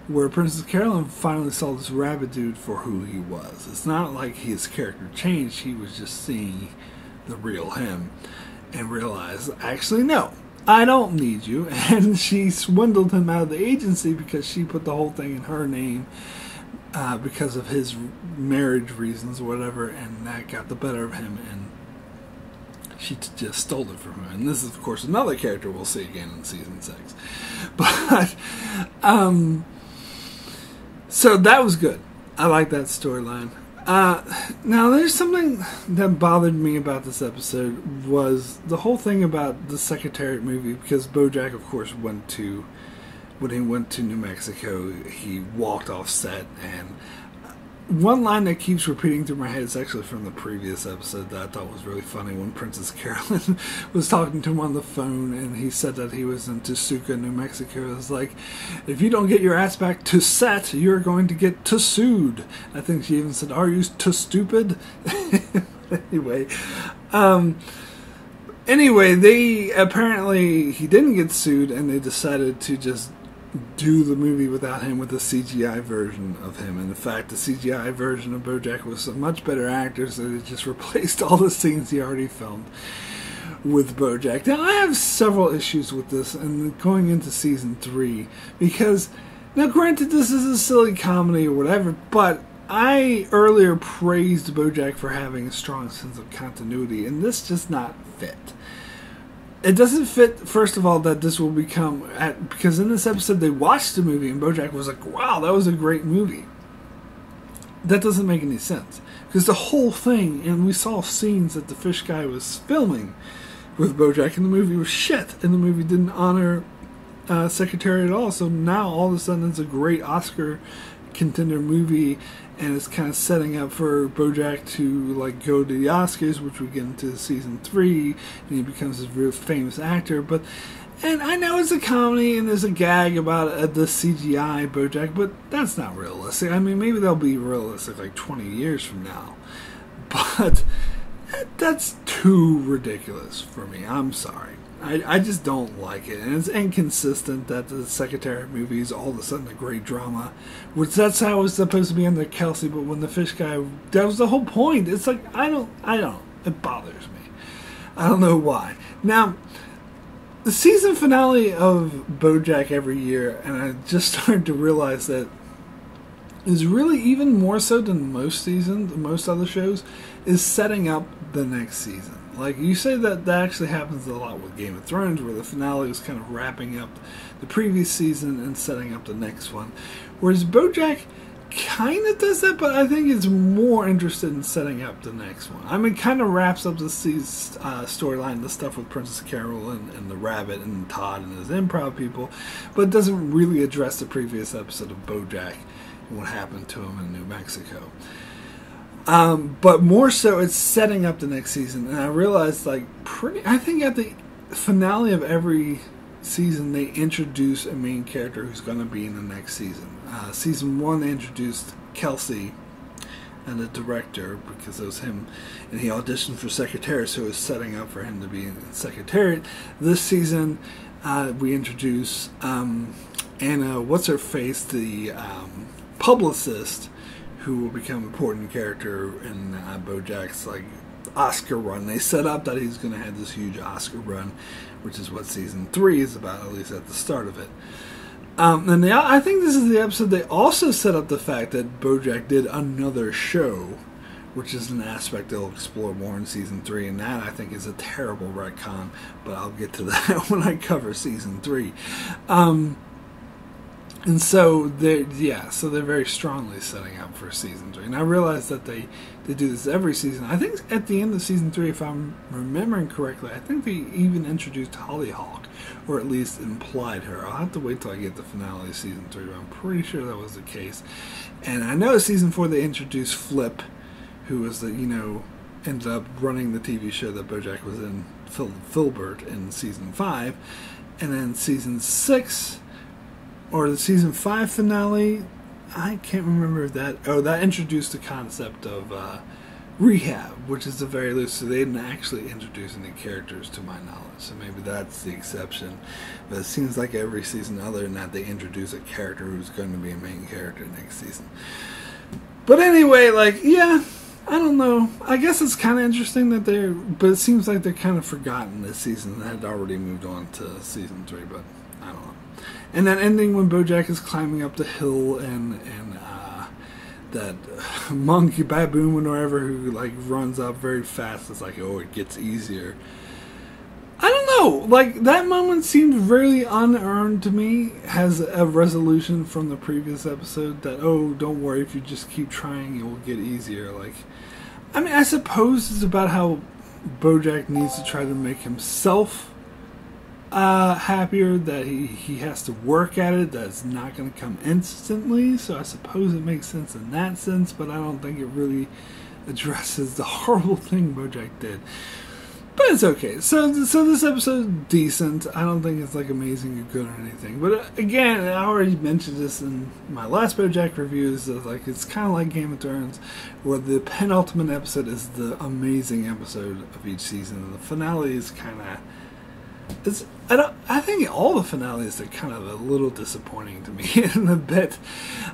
where Princess Carolyn finally saw this rabbit dude for who he was. It's not like his character changed, he was just seeing the real him and realized, actually, no, I don't need you. And she swindled him out of the agency because she put the whole thing in her name because of his marriage reasons or whatever, and that got the better of him, and She just stole it from him. And this is, of course, another character we'll see again in season 6. But, so that was good. I like that storyline. Now, there's something that bothered me about this episode was the whole thing about the Secretariat movie, because Bojack, of course, when he went to New Mexico, he walked off set, and one line that keeps repeating through my head is actually from the previous episode that I thought was really funny, when Princess Carolyn was talking to him on the phone, and he said that he was in Tasuka, New Mexico. It was like, if you don't get your ass back to set, you're going to get sued. I think she even said, are you stupid? Anyway, he didn't get sued, and they decided to just do the movie without him, with a CGI version of him. And in fact, the CGI version of Bojack was a much better actor, so they just replaced all the scenes he already filmed with Bojack. Now, I have several issues with this, and going into season 3, because, now granted, this is a silly comedy or whatever, but I earlier praised Bojack for having a strong sense of continuity, and this does not fit. It doesn't fit, first of all, that this will become, because in this episode they watched the movie and Bojack was like, wow, that was a great movie. That doesn't make any sense. Because the whole thing, and we saw scenes that the fish guy was filming with Bojack, and the movie was shit, and the movie didn't honor Secretariat at all, so now all of a sudden it's a great Oscar contender movie, and it's kind of setting up for Bojack to like go to the Oscars, which we get into season 3, and he becomes this real famous actor. And I know it's a comedy and there's a gag about the CGI Bojack, but that's not realistic. I mean, maybe they'll be realistic like 20 years from now, but that's too ridiculous for me. I'm sorry. I just don't like it, and it's inconsistent that the Secretariat movie is all of a sudden a great drama, which that's how it was supposed to be under Kelsey, but when the fish guy, that was the whole point. It's like, I don't, it bothers me. I don't know why. Now, the season finale of Bojack every year, and I just started to realize that is really even more so than most seasons, most other shows, is setting up the next season. Like, you say that actually happens a lot with Game of Thrones, where the finale is kind of wrapping up the previous season and setting up the next one. Whereas Bojack kind of does that, but I think it's more interested in setting up the next one. I mean, kind of wraps up the storyline, the stuff with Princess Carol and the rabbit and Todd and his improv people, but doesn't really address the previous episode of Bojack and what happened to him in New Mexico. But more so, it's setting up the next season. And I realized, I think at the finale of every season, they introduce a main character who's going to be in the next season. Season 1, they introduced Kelsey and the director, because it was him, and he auditioned for Secretariat, so it was setting up for him to be in Secretariat. This season, we introduce Anna, what's-her-face, the publicist, who will become an important character in Bojack's Oscar run. They set up that he's going to have this huge Oscar run, which is what season 3 is about, at least at the start of it. And I think this is the episode they also set up the fact that Bojack did another show, which is an aspect they'll explore more in season 3, and that I think is a terrible retcon, but I'll get to that when I cover season 3. And so they're very strongly setting up for season 3. And I realize that they do this every season. I think at the end of season 3, if I'm remembering correctly, I think they even introduced Hollyhock, or at least implied her. I'll have to wait till I get the finale of season 3, but I'm pretty sure that was the case. And I know season 4 they introduced Flip, who was ended up running the TV show that Bojack was in, Filbert, in season 5. And then season 6... or the season 5 finale, I can't remember that. Oh, that introduced the concept of rehab, which is the very least. So they didn't actually introduce any characters to my knowledge. So maybe that's the exception. But it seems like every season other than that, they introduce a character who's going to be a main character next season. But anyway, I don't know. I guess it's kind of interesting that but it seems like they're kind of forgotten this season and had already moved on to season 3, but I don't know. And that ending when Bojack is climbing up the hill and that monkey baboon, whatever, who like runs up very fast. It's like, oh, it gets easier. I don't know. Like, that moment seemed really unearned to me. Has a resolution from the previous episode that, oh, don't worry, if you just keep trying, it will get easier. Like, I mean, I suppose it's about how Bojack needs to try to make himself happier, that he has to work at it, that it's not going to come instantly. So I suppose it makes sense in that sense, but I don't think it really addresses the horrible thing Bojack did. But it's okay. So this episode is decent. I don't think it's like amazing or good or anything. But again, I already mentioned this in my last Bojack reviews. Like, it's kind of like Game of Thrones, where the penultimate episode is the amazing episode of each season, and the finale is kind of. I think all the finales are kind of a little disappointing to me in a bit,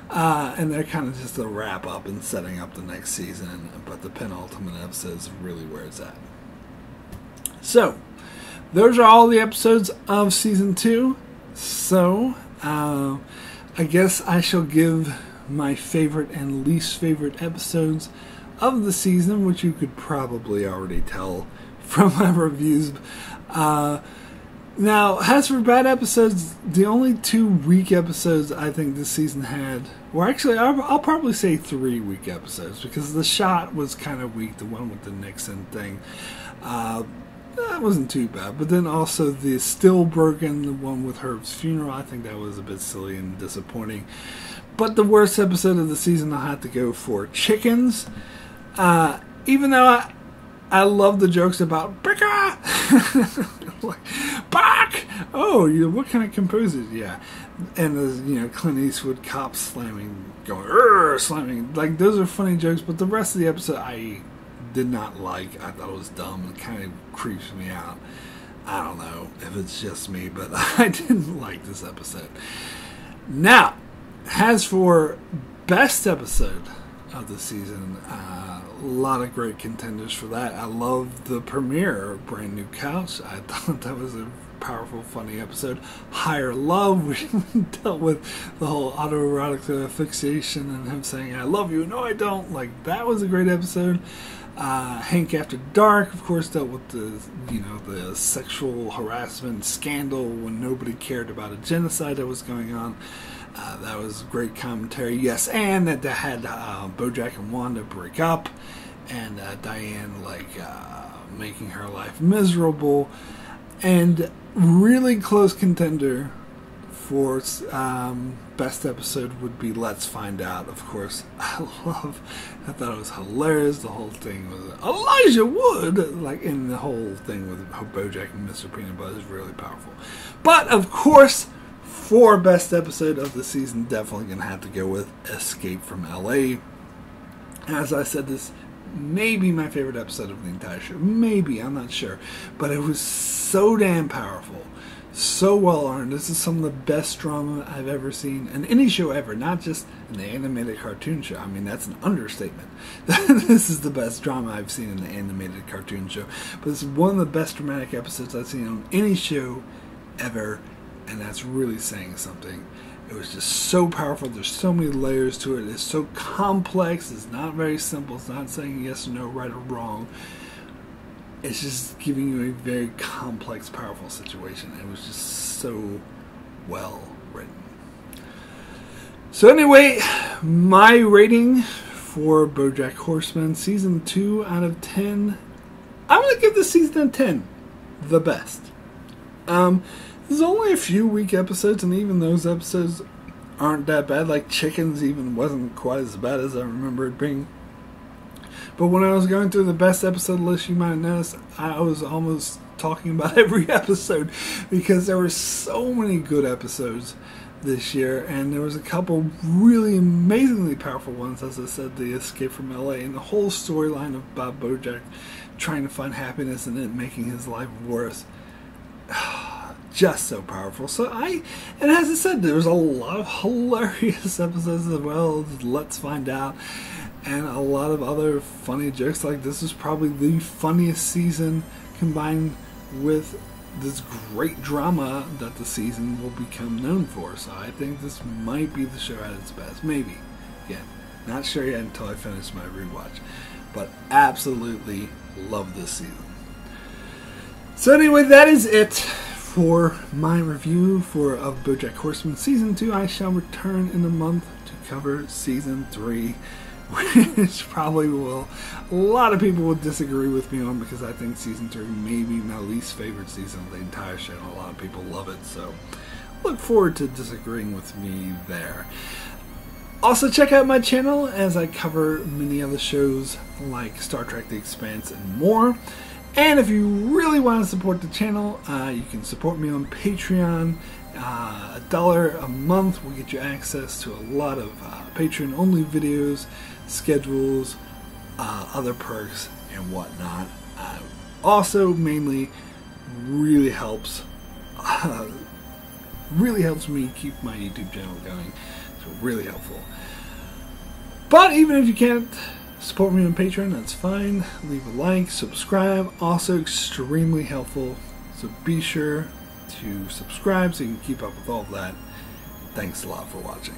and they're kind of just a wrap up and setting up the next season. But the penultimate episode is really where it's at. So, those are all the episodes of Season 2. So, I guess I shall give my favorite and least favorite episodes of the season, which you could probably already tell from my reviews. Now, as for bad episodes, the only 2 weak episodes I think this season had, or actually, I'll probably say 3 weak episodes, because the shot was kind of weak, the one with the Nixon thing. That wasn't too bad. But then also the Stillbroken, the one with Herb's funeral, I think that was a bit silly and disappointing. But the worst episode of the season, I had to go for Chickens. Even though I love the jokes about Bicka! Like, back! Oh, what kind of composer? Yeah. And the, Clint Eastwood cop slamming, going, slamming. Like, those are funny jokes, but the rest of the episode, I did not like. I thought it was dumb. It kind of creeps me out. I don't know if it's just me, but I didn't like this episode. Now, as for best episode of the season, a lot of great contenders for that. I love the premiere of Brand New Couch. I thought that was a powerful, funny episode. Higher Love, which dealt with the whole autoerotic asphyxiation and him saying, I love you, no I don't. Like, that was a great episode. Hank After Dark, of course, dealt with the sexual harassment scandal when nobody cared about a genocide that was going on. That was great commentary. Yes, and that had Bojack and Wanda break up, and Diane making her life miserable. And really close contender for best episode would be Let's Find Out. Of course, I thought it was hilarious. The whole thing was Elijah Wood, and the whole thing with Bojack and Mr. Peanut Butter is really powerful. But of course, for best episode of the season, definitely gonna have to go with Escape from LA. As I said, this may be my favorite episode of the entire show. Maybe, I'm not sure, but it was so damn powerful. So well earned. This is some of the best drama I've ever seen in any show ever, not just in the animated cartoon show. I mean, that's an understatement. This is the best drama I've seen in the animated cartoon show. But it's one of the best dramatic episodes I've seen on any show ever, and that's really saying something. It was just so powerful. There's so many layers to it. It's so complex. It's not very simple. It's not saying yes or no, right or wrong. It's just giving you a very complex, powerful situation. It was just so well written. So anyway, my rating for Bojack Horseman Season 2 out of 10. I'm going to give this season a 10. The best. There's only a few weak episodes, and even those episodes aren't that bad. Like Chickens even wasn't quite as bad as I remember it being. But when I was going through the best episode list, you might have noticed I was almost talking about every episode, because there were so many good episodes this year, and there was a couple really amazingly powerful ones. As I said, the Escape from LA, and the whole storyline of Bob Bojack trying to find happiness and it making his life worse. Just so powerful. And as I said, there was a lot of hilarious episodes as well. Let's Find Out. And a lot of other funny jokes. Like, this is probably the funniest season, combined with this great drama that the season will become known for. So I think this might be the show at its best. Maybe. Again, Not sure yet until I finish my rewatch. But absolutely love this season. So anyway, that is it for my review of Bojack Horseman Season 2. I shall return in a month to cover Season 3, which probably a lot of people will disagree with me on, because I think Season 3 may be my least favorite season of the entire show. A lot of people love it, so look forward to disagreeing with me there. Also, check out my channel as I cover many other shows like Star Trek The Expanse and more. And if you really want to support the channel, you can support me on Patreon. $1 a month will get you access to a lot of Patreon-only videos, schedules, other perks, and whatnot. Also, mainly, really helps me keep my YouTube channel going. So really helpful. But even if you can't support me on Patreon, that's fine. Leave a like, subscribe. Also extremely helpful. So be sure to subscribe so you can keep up with all of that. Thanks a lot for watching.